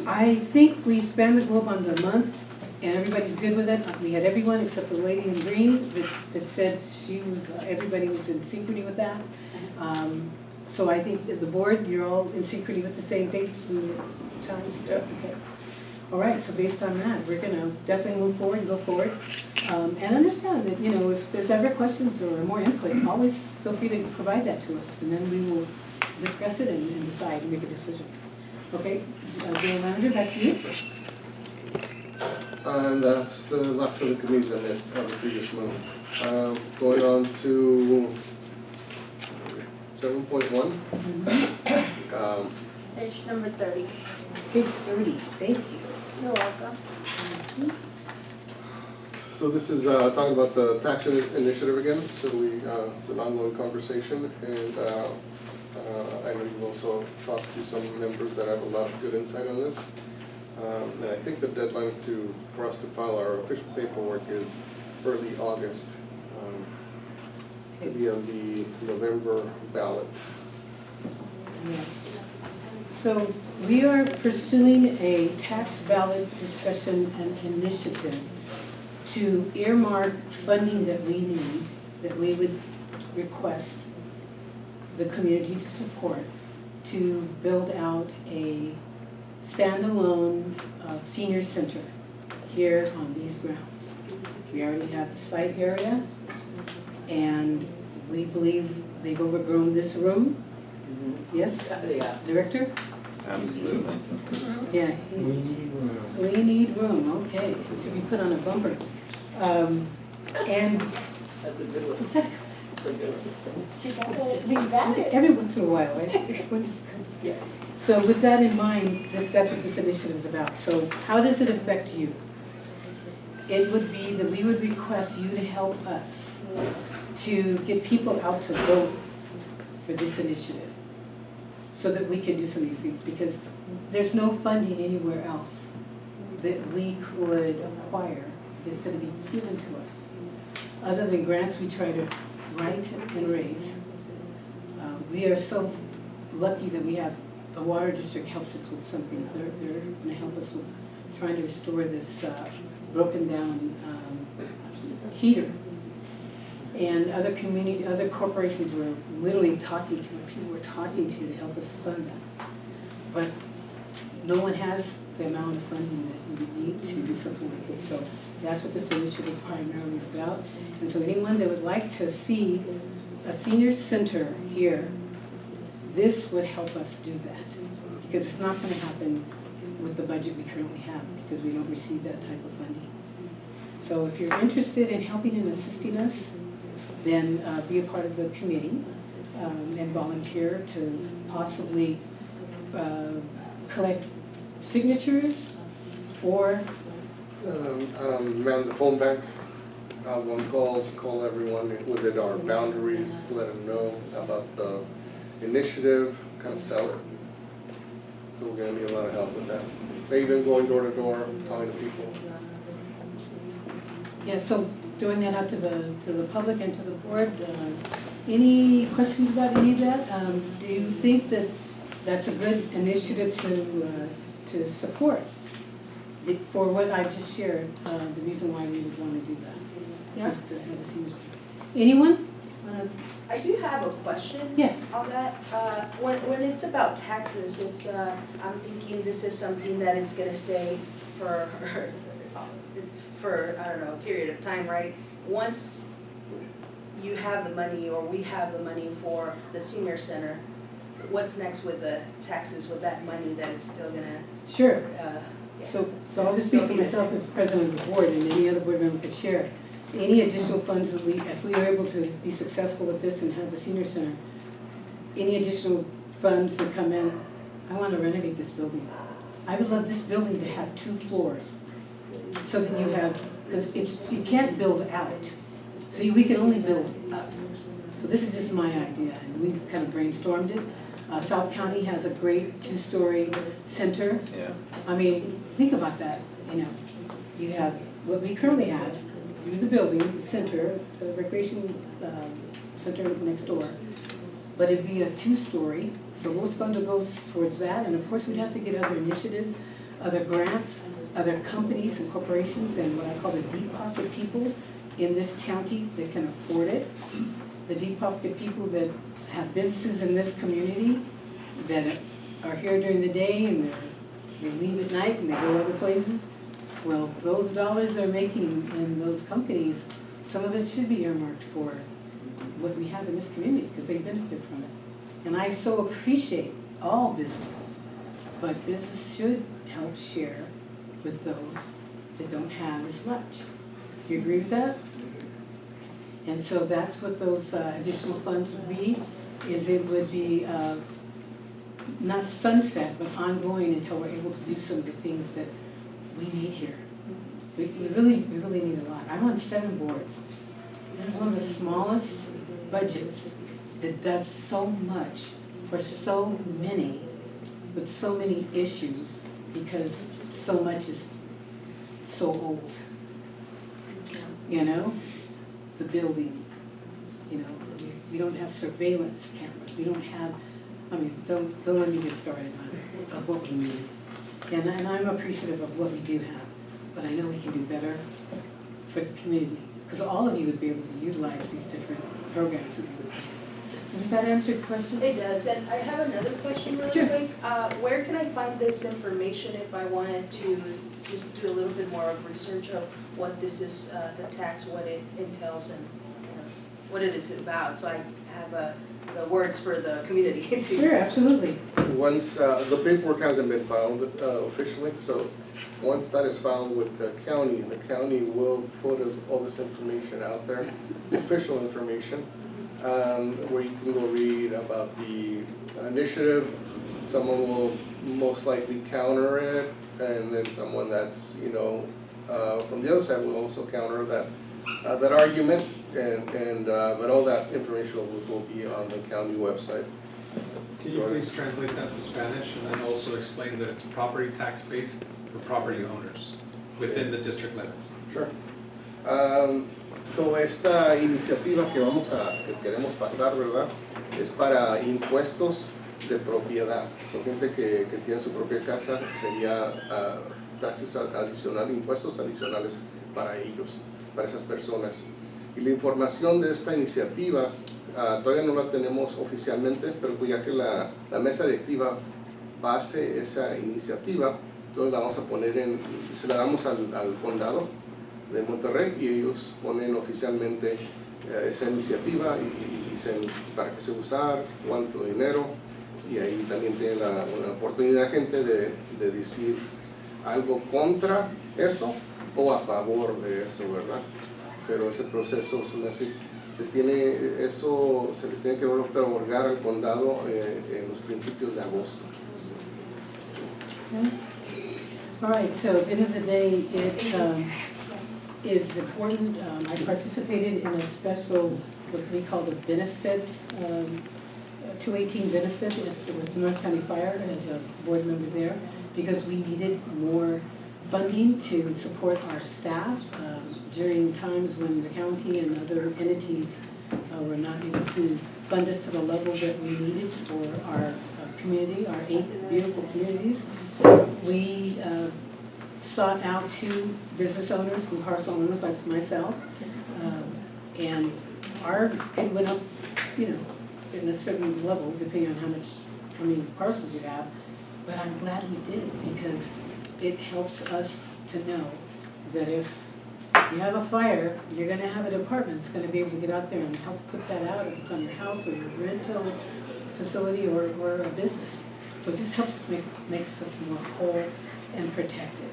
I think we spanned the globe on the month, and everybody's good with it. We had everyone except the lady in green that said she was, everybody was in synchrony with that. So I think the board, you're all in synchrony with the same dates and times? Yeah. Okay. All right, so based on that, we're gonna definitely move forward and go forward. And understand that, if there's ever questions or more input, always feel free to provide that to us, and then we will discuss it and decide and make a decision. Okay, General Manager, back to you. And that's the last of the committees I met on the previous month. Going on to 7.1. Page number 30. Page 30, thank you. You're welcome. So this is talking about the tax initiative again, so it's an ongoing conversation, and I know you've also talked to some members that have a lot of good insight on this. And I think the deadline for us to file our official paperwork is early August, to be on the November ballot. Yes. So we are pursuing a tax ballot discussion and initiative to earmark funding that we need, that we would request the community to support, to build out a standalone senior center here on these grounds. We already have the site area, and we believe they've overgrown this room. Yes, Yeah. Director? Absolutely. Yeah. We need room, okay, it should be put on a bumper. And, That's a good one. exactly, We got it. every once in a while, right? When this comes, yeah. So with that in mind, that's what this initiative is about. So how does it affect you? It would be that we would request you to help us to get people out to vote for this initiative, so that we can do some of these things, because there's no funding anywhere else that we could acquire that's gonna be given to us. Other than grants we try to write and raise. We are so lucky that we have, the water district helps us with some things. They're gonna help us with trying to restore this broken down heater. And other corporations were literally talking to, people were talking to help us fund that. But no one has the amount of funding that we need to do something like this. So that's what this initiative primarily is about. And so anyone that would like to see a senior center here, this would help us do that. Because it's not gonna happen with the budget we currently have, because we don't receive that type of funding. So if you're interested in helping and assisting us, then be a part of the committee and volunteer to possibly collect signatures or Man the phone bank, one calls, call everyone within our boundaries, let them know about the initiative, kind of sell it. So we're gonna need a lot of help with that. Maybe even going door to door, talking to people. yeah, so doing that out to the public and to the board. Any questions about any of that? Do you think that that's a good initiative to support? For what I just shared, the reason why we would want to do that is to have a senior. Anyone? I do have a question. Yes. On that. When it's about taxes, it's, I'm thinking this is something that it's gonna stay for, I don't know, a period of time, right? Once you have the money, or we have the money for the senior center, what's next with the taxes, with that money that it's still gonna? Sure. Yeah. So I'll just speak for myself as president of the board, and any other board member could share. Any additional funds that if we are able to be successful with this and have the senior center, any additional funds that come in, I want to renovate this building. I would love this building to have 2 floors, so that you have, because you can't build out, so we can only build up. So this is just my idea, and we've kind of brainstormed it. South County has a great 2-story center. Yeah. I mean, think about that, you know. You have what we currently have through the building, the center, the recreation center next door. But it'd be a 2-story, so those funds will go towards that. And of course, we'd have to get other initiatives, other grants, other companies and corporations, and what I call the deep pocket people in this county that can afford it. The deep pocket people that have businesses in this community that are here during the day and they leave at night and they go other places. Well, those dollars they're making in those companies, some of it should be earmarked for what we have in this community, because they benefit from it. And I so appreciate all businesses, but business should help share with those that don't have as much. Do you agree with that? And so that's what those additional funds would be, is it would be not sunset, but ongoing until we're able to do some of the things that we need here. We really need a lot. I'm on 7 boards. This is one of the smallest budgets that does so much for so many, with so many issues, because so much is so old. You know, the building, you know, we don't have surveillance cameras, we don't have, I mean, don't let me get started on it, of what we need. And I'm appreciative of what we do have, but I know we can do better for the community, because all of you would be able to utilize these different programs that we would have. So does that answer your question? It does, and I have another question really Sure. quick. Where can I find this information if I wanted to just do a little bit more of research of what this is, the tax, what it entails, and what it is about, so I have the words for the community to. Sure, absolutely. Once, the paperwork hasn't been filed officially, so once that is filed with the county will put all this information out there, official information, where you can go read about the initiative. Someone will most likely counter it, and then someone that's, you know, from the other side will also counter that argument, but all that information will be on the county website. Can you please translate that to Spanish and then also explain that it's property tax based for property owners within the district limits? Sure. Toda esta iniciativa que queremos pasar, ¿verdad? Es para impuestos de propiedad. Son gente que tiene su propia casa, sería taxes adicionales, impuestos adicionales para ellos, para esas personas. Y la información de esta iniciativa todavía no la tenemos oficialmente, pero ya que la mesa directiva pase esa iniciativa, entonces la vamos a poner se la damos al condado de Monterrey y ellos ponen oficialmente esa iniciativa y dicen para qué se va a usar, cuánto dinero, y ahí también tiene la oportunidad la gente de decir algo contra eso o a favor de eso, ¿verdad? Pero ese proceso se le tiene que otorgar al condado en los principios de agosto. Okay. All right, so at the end of the day, it is important. I participated in a special, what we call the benefit, 218 benefit with North County Fire as a board member there, because we needed more funding to support our staff during times when the county and other entities were not able to fund us to the level that we needed for our community, our 8 beautiful communities. We sought out to business owners and parcel owners like myself, and it went up, you know, in a certain level depending on how many parcels you have. But I'm glad we did, because it helps us to know that if you have a fire, you're going to have a department that's going to be able to get out there and help put that out if it's on your house or your rental facility or a business. So it just helps us makes us more whole and protected.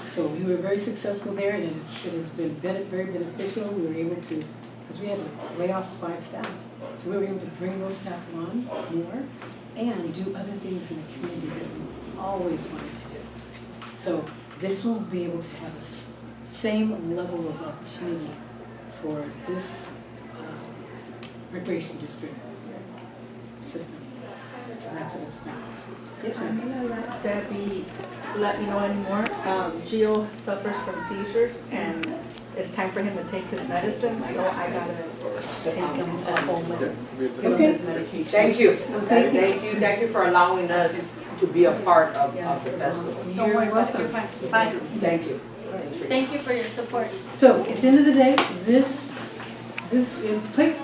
So we were very successful there, and it has been very beneficial. We were able to, because we had to lay off 5 staff, so we were able to bring those staff on more and do other things in the community that we always wanted to do. So this will be able to have the same level of opportunity for this recreation district system. So that's what it's about. Yes, I'm ma'am. gonna let Debbie let me know anymore. Gio suffers from seizures, and it's time for him to take his medicine, so I gotta take him home and give him his medication. Thank you. Thank you for allowing us to be a part of the festival. Don't worry about it, you're fine. Bye. Thank you. Thank you for your support. So at the end of the day,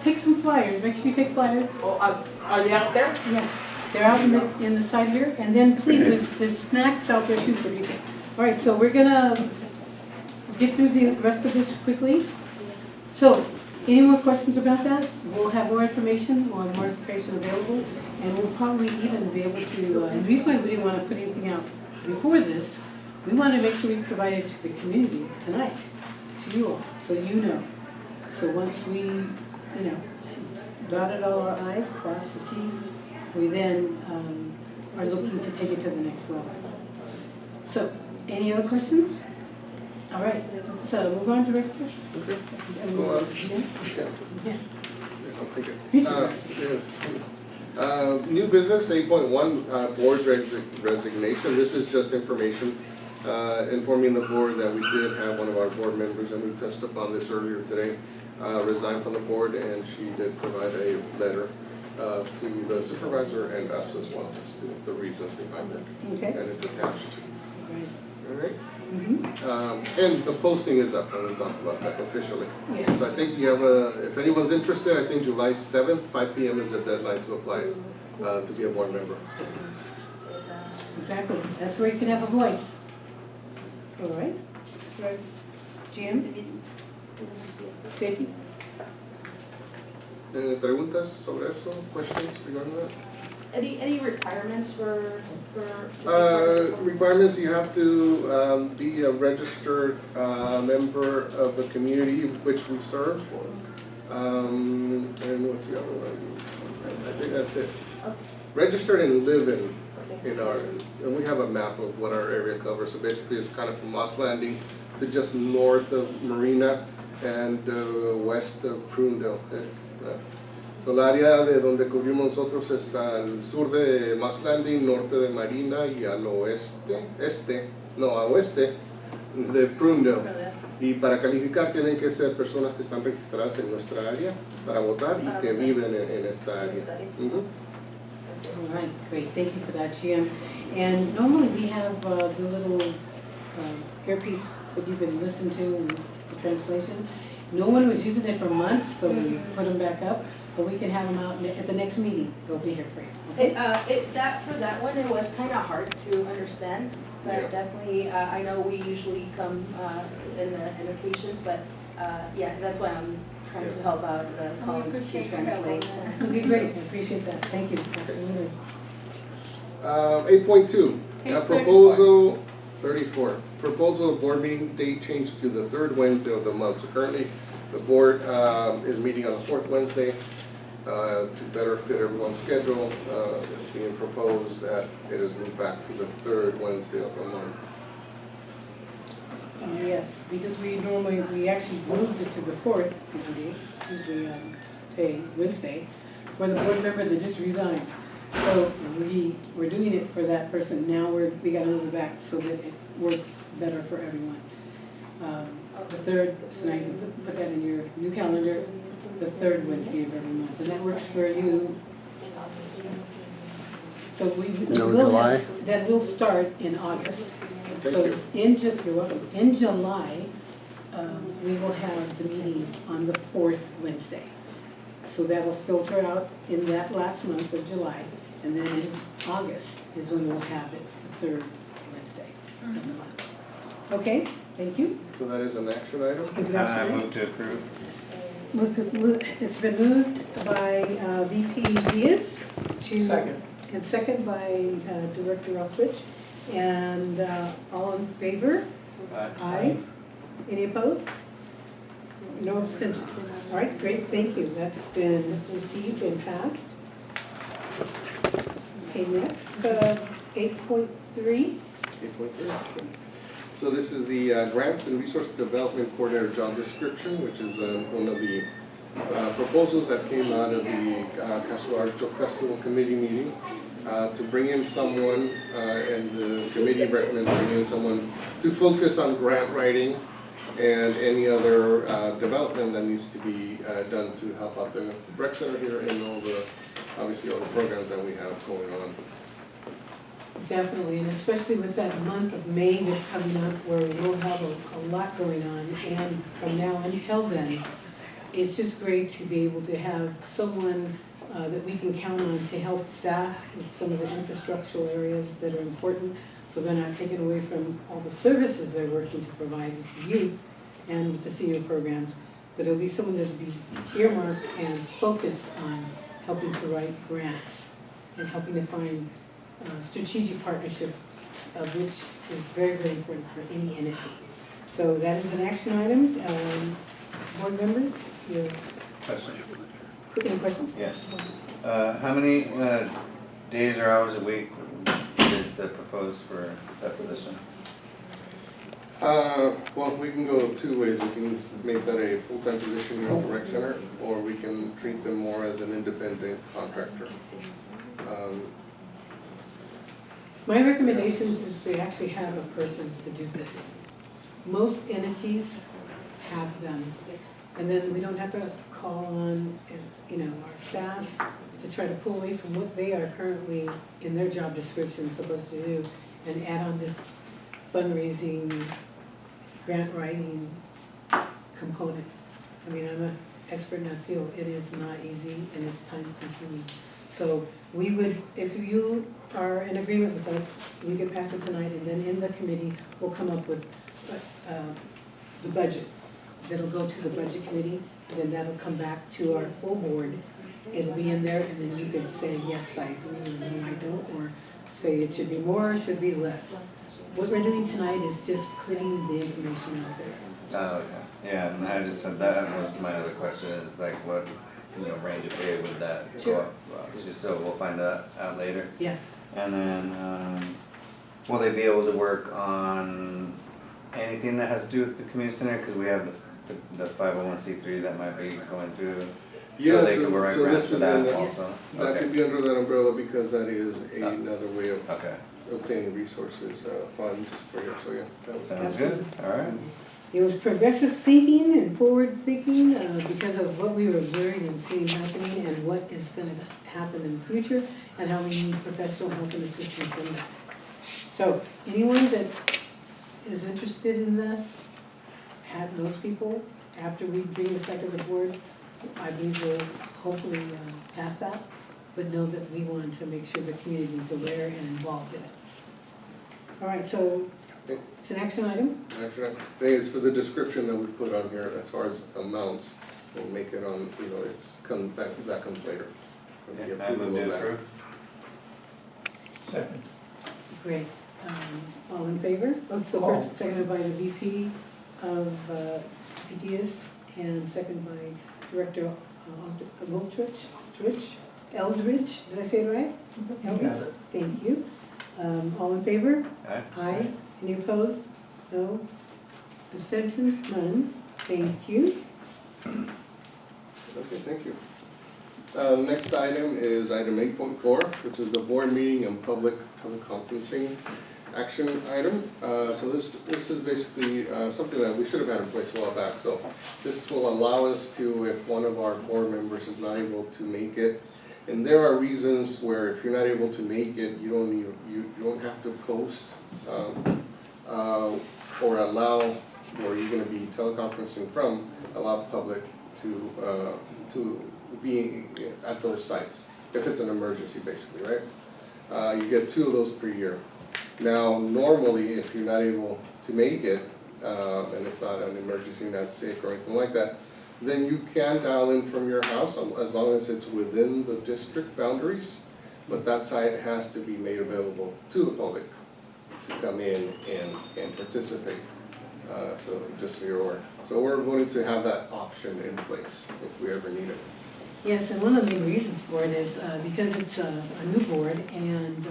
take some flyers. Make sure you take flyers. Oh, are they out there? Yeah, they're out in the side here, and then please, there's snacks out there too for people. All right, so we're gonna get through the rest of this quickly. So, any more questions about that? We'll have more information available, and we'll probably even be able to, and the reason why we didn't want to put anything out before this, we want to make sure we provide it to the community tonight, to you all, so you know. So once we, dotted all our i's, crossed the t's, we then are looking to take it to the next levels. So, any other questions? All right, so move on, Director. Okay. And Go on. Jim? Yeah. Yeah. I'll take it. Future. Yes. New business, 8.1, board resignation. This is just information, informing the board that we did have one of our board members, and we touched upon this earlier today, resign from the board, and she did provide a letter to the supervisor and us as well, as to the reasons behind it. Okay. And it's attached. Right. All right? Mm-hmm. And the posting is up, and we'll talk about that officially. Yes. So I think you have if anyone's interested, I think July 7th, 5 p.m. is the deadline to apply to be a board member. Exactly, that's where you can have a voice. All right? Right. Jim? Safety? Preguntas sobre eso? Questions regarding that? Any requirements for? Requirements, you have to be a registered member of the community which we serve. And what's the other one? I think that's it. Registered and live in our, and we have a map of what our area covers. So basically it's kind of from Moss Landing to just north of Marina and west of Prunedale. So el área de donde cubrimos nosotros es al sur de Moss Landing, norte de Marina y al oeste, a oeste de Prunedale. Y para calificar tienen que ser personas que están registradas en nuestra área para votar y que viven en esta área. All right, great, thank you for that, Jim. And normally we have the little earpiece that you can listen to and the translation. No one was using it for months, so we put them back up, but we can have them out at the next meeting. They'll be here for you. Okay? For that one, it was kind of hard to understand, but Yeah. definitely, I know we usually come in the occasions, but yeah, that's why I'm trying to help out the colleagues to translate. Okay, great, I appreciate that, thank you, absolutely. 8.2, proposal 34. Proposal of board meeting date changed to the third Wednesday of the month. So currently, the board is meeting on the fourth Wednesday to better fit everyone's schedule. It's being proposed that it is moved back to the third Wednesday of the month. Yes, because we actually moved it to the fourth Monday, Wednesday, for the board member that just resigned. So we're doing it for that person. Now we gotta move it back so that it works better for everyone. The third, so now you can put that in your new calendar, the third Wednesday of every month, and that works for you. So that will start in August. So you're welcome. In July, we will have the meeting on the fourth Wednesday. So that will filter out in that last month of July, and then in August is when we'll have it, the third Wednesday of the month. Okay, thank you. So that is an action item? Is it action item? Move to approve. It's been moved by VP Diaz to. Second. And second by Director Eldredge. And all in favor? Aye. Any opposed? No abstentions. All right, great, thank you. That's been received and passed. Okay, next, 8.3. 8.3. So this is the Grants and Resource Development Coordinator job description, which is one of the proposals that came out of the Castroville Artichoke Festival Committee meeting to bring in someone, and the committee recommended bringing in someone to focus on grant writing and any other development that needs to be done to help out the rec center here and obviously all the programs that we have going on. Definitely, and especially with that month of May that's coming up where we'll have a lot going on, and from now until then, it's just great to be able to have someone that we can count on to help staff with some of the infrastructural areas that are important, so they're not taken away from all the services they're working to provide with the youth and with the senior programs, but it'll be someone that'll be earmarked and focused on helping to write grants and helping to find strategic partnership, which is very, very important for any entity. So that is an action item. Board members, any questions? Yes. How many days or hours a week is proposed for that position? Well, we can go two ways. We can make that a full-time position here at the rec center, or we can treat them more as an independent contractor. My recommendations is to actually have a person to do this. Most entities have them, and then we don't have to call on, our staff to try to pull away from what they are currently in their job description supposed to do, and add on this fundraising, grant writing component. I mean, I'm an expert in that field. It is not easy and it's time consuming. So we would, if you are in agreement with us, we could pass it tonight, and then in the committee, we'll come up with the budget. That'll go to the budget committee, and then that'll come back to our full board. It'll be in there, and then you could say, yes, I agree, or no, I don't, or say it should be more, it should be less. What we're doing tonight is just putting the information out there. Oh, okay. Yeah, and I just said that was my other question is like what, range of pay would that go Sure. up to? So we'll find that out later. Yes. And then, will they be able to work on anything that has to do with the community center? Because we have the 501c3 that might be going through. Yeah, So they can write grants for that also? That Okay. could be under that umbrella because that is another way of Okay. obtaining resources, funds for you, so yeah. That was Sounds good, all right. It was progressive thinking and forward thinking because of what we were observing and seeing happening and what is gonna happen in the future and how we need professional help and assistance in that. So anyone that is interested in this, have those people, after we bring this back to the board, I believe we'll hopefully pass that, but know that we want to make sure the community is aware and involved in it. All right, so it's an action item? Actually, the thing is, for the description that we put on here, as far as amounts, we'll make it on, that comes later. The I approval move of to that. approve. Second. Great. All in favor? Oh, so first, seconded by the VP of Diaz and seconded by Director Eldredge, did I say it right? Eldredge, thank you. All in favor? Aye. Aye. Any opposed? No. Abstentions? None. Thank you. Okay, thank you. Next item is item 8.4, which is the board meeting and public teleconferencing action item. So this is basically something that we should have had in place a while back. So this will allow us to, if one of our board members is not able to make it, and there are reasons where if you're not able to make it, you don't have to post or allow where you're going to be teleconferencing from, allow public to be at those sites, if it's an emergency basically, right? You get 2 of those per year. Now, normally, if you're not able to make it, and it's not an emergency, you're not sick or anything like that, then you can dial in from your house as long as it's within the district boundaries, but that site has to be made available to the public to come in and participate. So just for your aware. So we're going to have that option in place if we ever need it. Yes, and one of the main reasons for it is because it's a new board and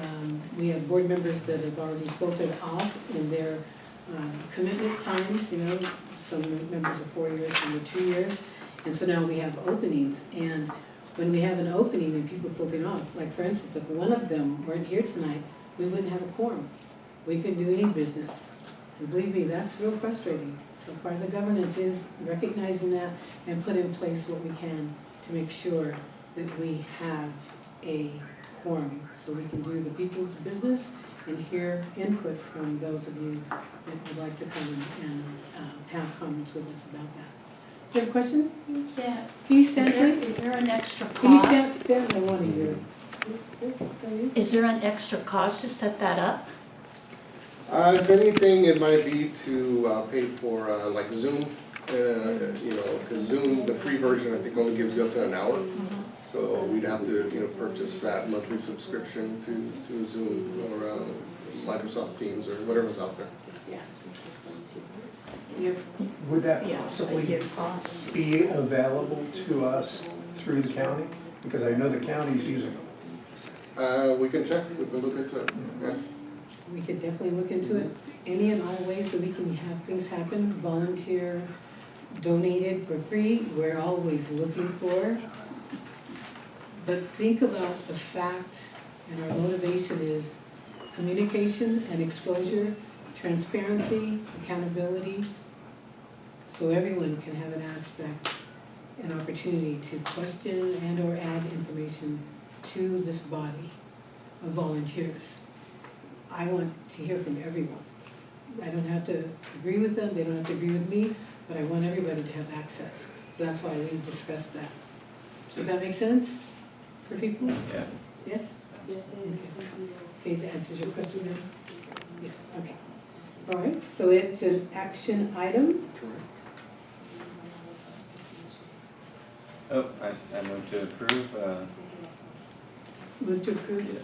we have board members that have already filtered off in their commitment times, some members are 4 years, some are 2 years. And so now we have openings, and when we have an opening and people filtering off, like for instance, if one of them weren't here tonight, we wouldn't have a quorum. We couldn't do any business. And believe me, that's real frustrating. So part of the governance is recognizing that and put in place what we can to make sure that we have a quorum so we can do the people's business and hear input from those of you that would like to come and have comments with us about that. You have a question? Yeah. Can you stand, please? Is there an extra Can you cost? stand? I want to hear. Is there an extra cost to set that up? If anything, it might be to pay for like Zoom, because Zoom, the free version, I think only gives you up to an hour. So we'd have to, purchase that monthly subscription to Zoom or Microsoft Teams or whatever's out there. Would that possibly be available to us through the county? Because I know the county's using it. We can check, we can look into it, yeah. We could definitely look into it. any and all ways that we can have things happen, volunteer, donated for free, we're always looking for. But think about the fact, and our motivation is communication and exposure, transparency, accountability, so everyone can have an aspect, an opportunity to question and or add information to this body of volunteers. I want to hear from everyone. I don't have to agree with them, they don't have to agree with me, but I want everybody to have access. So that's why we discussed that. So does that make sense for people? Yeah. Yes? Okay, that answers your question then? Yes, okay. All right, so it's an action item. Oh, I move to approve, Move to approve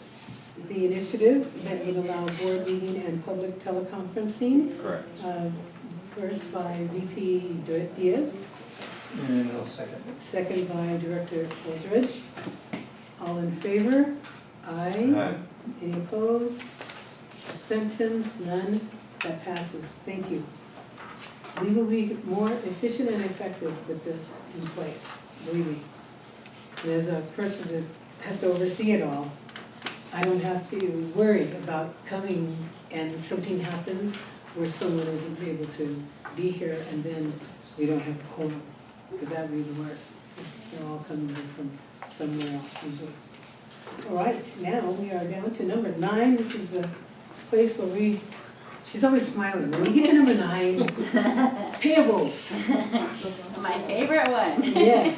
the initiative that would allow board meeting and public teleconferencing. correct. First by VP Diaz, And I'll second. second by Director Eldredge. All in favor? Aye. Aye. Any opposed? Abstentions? None? That passes. Thank you. We will be more efficient and effective with this in place, believe me. There's a person that has to oversee it all. I don't have to worry about coming and something happens where someone isn't able to be here and then we don't have a quorum, because that would be the worst. 'Cause they're all coming in from somewhere else usually. All right, now we are down to number 9. This is the place where she's always smiling. When we get to number 9, payables. My favorite one. Yes.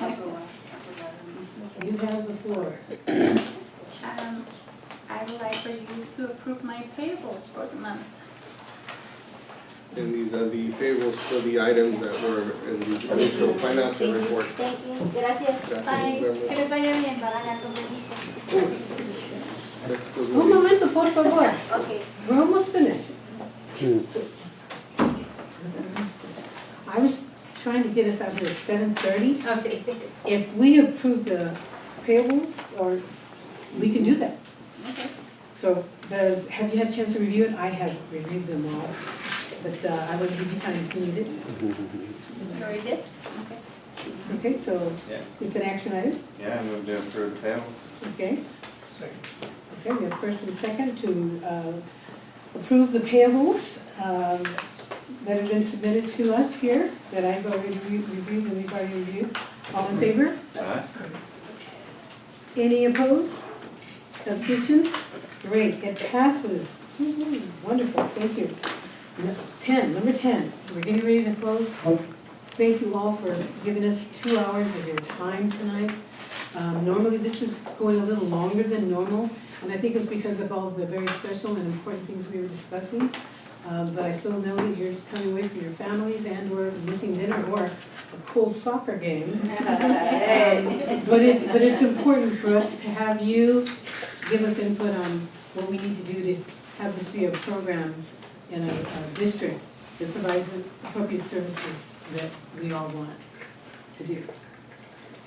You have the floor. I would like for you to approve my payables for the month. And these are the payables for the items that were in the initial financial report. Thank you, gracias. Bye. Que les vaya bien, para la Let's go. Un momento, por favor. Okay. We're almost finished. I was trying to get us out here at 7:30. Okay. If we approve the payables, or we can do that. Okay. So have you had a chance to review it? I have reviewed them all, but I will give you time if you need it. You already did? Okay. Okay, so Yeah. it's an action item, Yeah, I move to approve the payables. okay? Second. Okay, we have first and second to approve the payables that have been submitted to us here, that I've already reviewed and we've already reviewed. All in favor? Aye. Any opposed? Abstentions? Great, it passes. Wonderful, thank you. Number 10, we're getting ready to close. Thank you all for giving us 2 hours of your time tonight. Normally this is going a little longer than normal, and I think it's because of all the very special and important things we were discussing. But I still know that you're coming away from your families and or missing dinner or a cool soccer game. But it's important for us to have you give us input on what we need to do to have this be a program in a district that provides the appropriate services that we all want to do.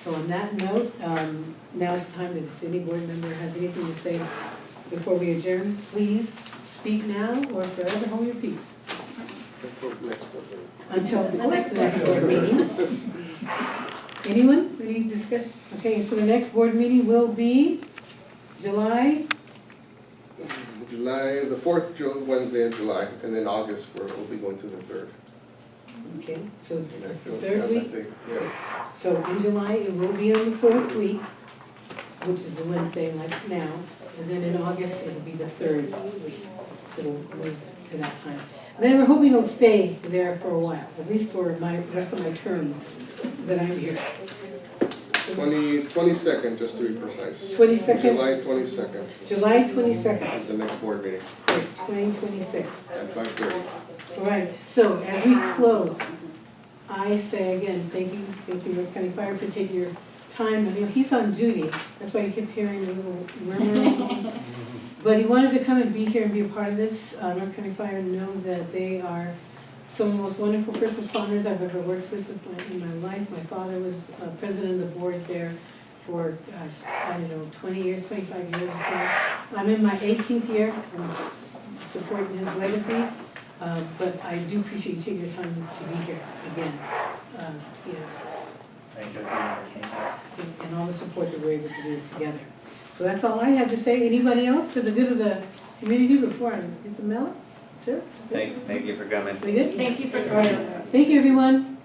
So on that note, now is the time that if any board member has anything to say before we adjourn, please speak now or forever hold your peace. Until of course the next board meeting. Anyone? Any discussion? Okay, so the next board meeting will be July, The 4th Wednesday in July, and then August, we'll be going to the 3rd. okay, so And I the feel third that week. day, yeah. So in July, it will be on the 4th week, which is a Wednesday like now, and then in August, it'll be the 3rd week. So we'll move to that time. And then we're hoping it'll stay there for a while, at least for my rest of my term that I'm here. 22nd, just to be precise. 22nd? July 22nd July 22nd, is the next board meeting 2026. at 5:30. All right, so as we close, I say again, thank you, North County Fire, for taking your time. I mean, he's on duty, that's why you keep hearing a little murmur. But he wanted to come and be here and be a part of this. North County Fire know that they are some of the most wonderful first responders I've ever worked with in my life. My father was president of the board there for, 20 years, 25 years or so. I'm in my 18th year, I'm supporting his legacy. But I do appreciate you taking the time to be here again, you know, I enjoyed being here. and all the support that we're able to do together. So that's all I have to say. Anybody else for the good of the community before I get the mail? That's it? Thank you for coming. We good? Thank you for All right. Thank you, everyone.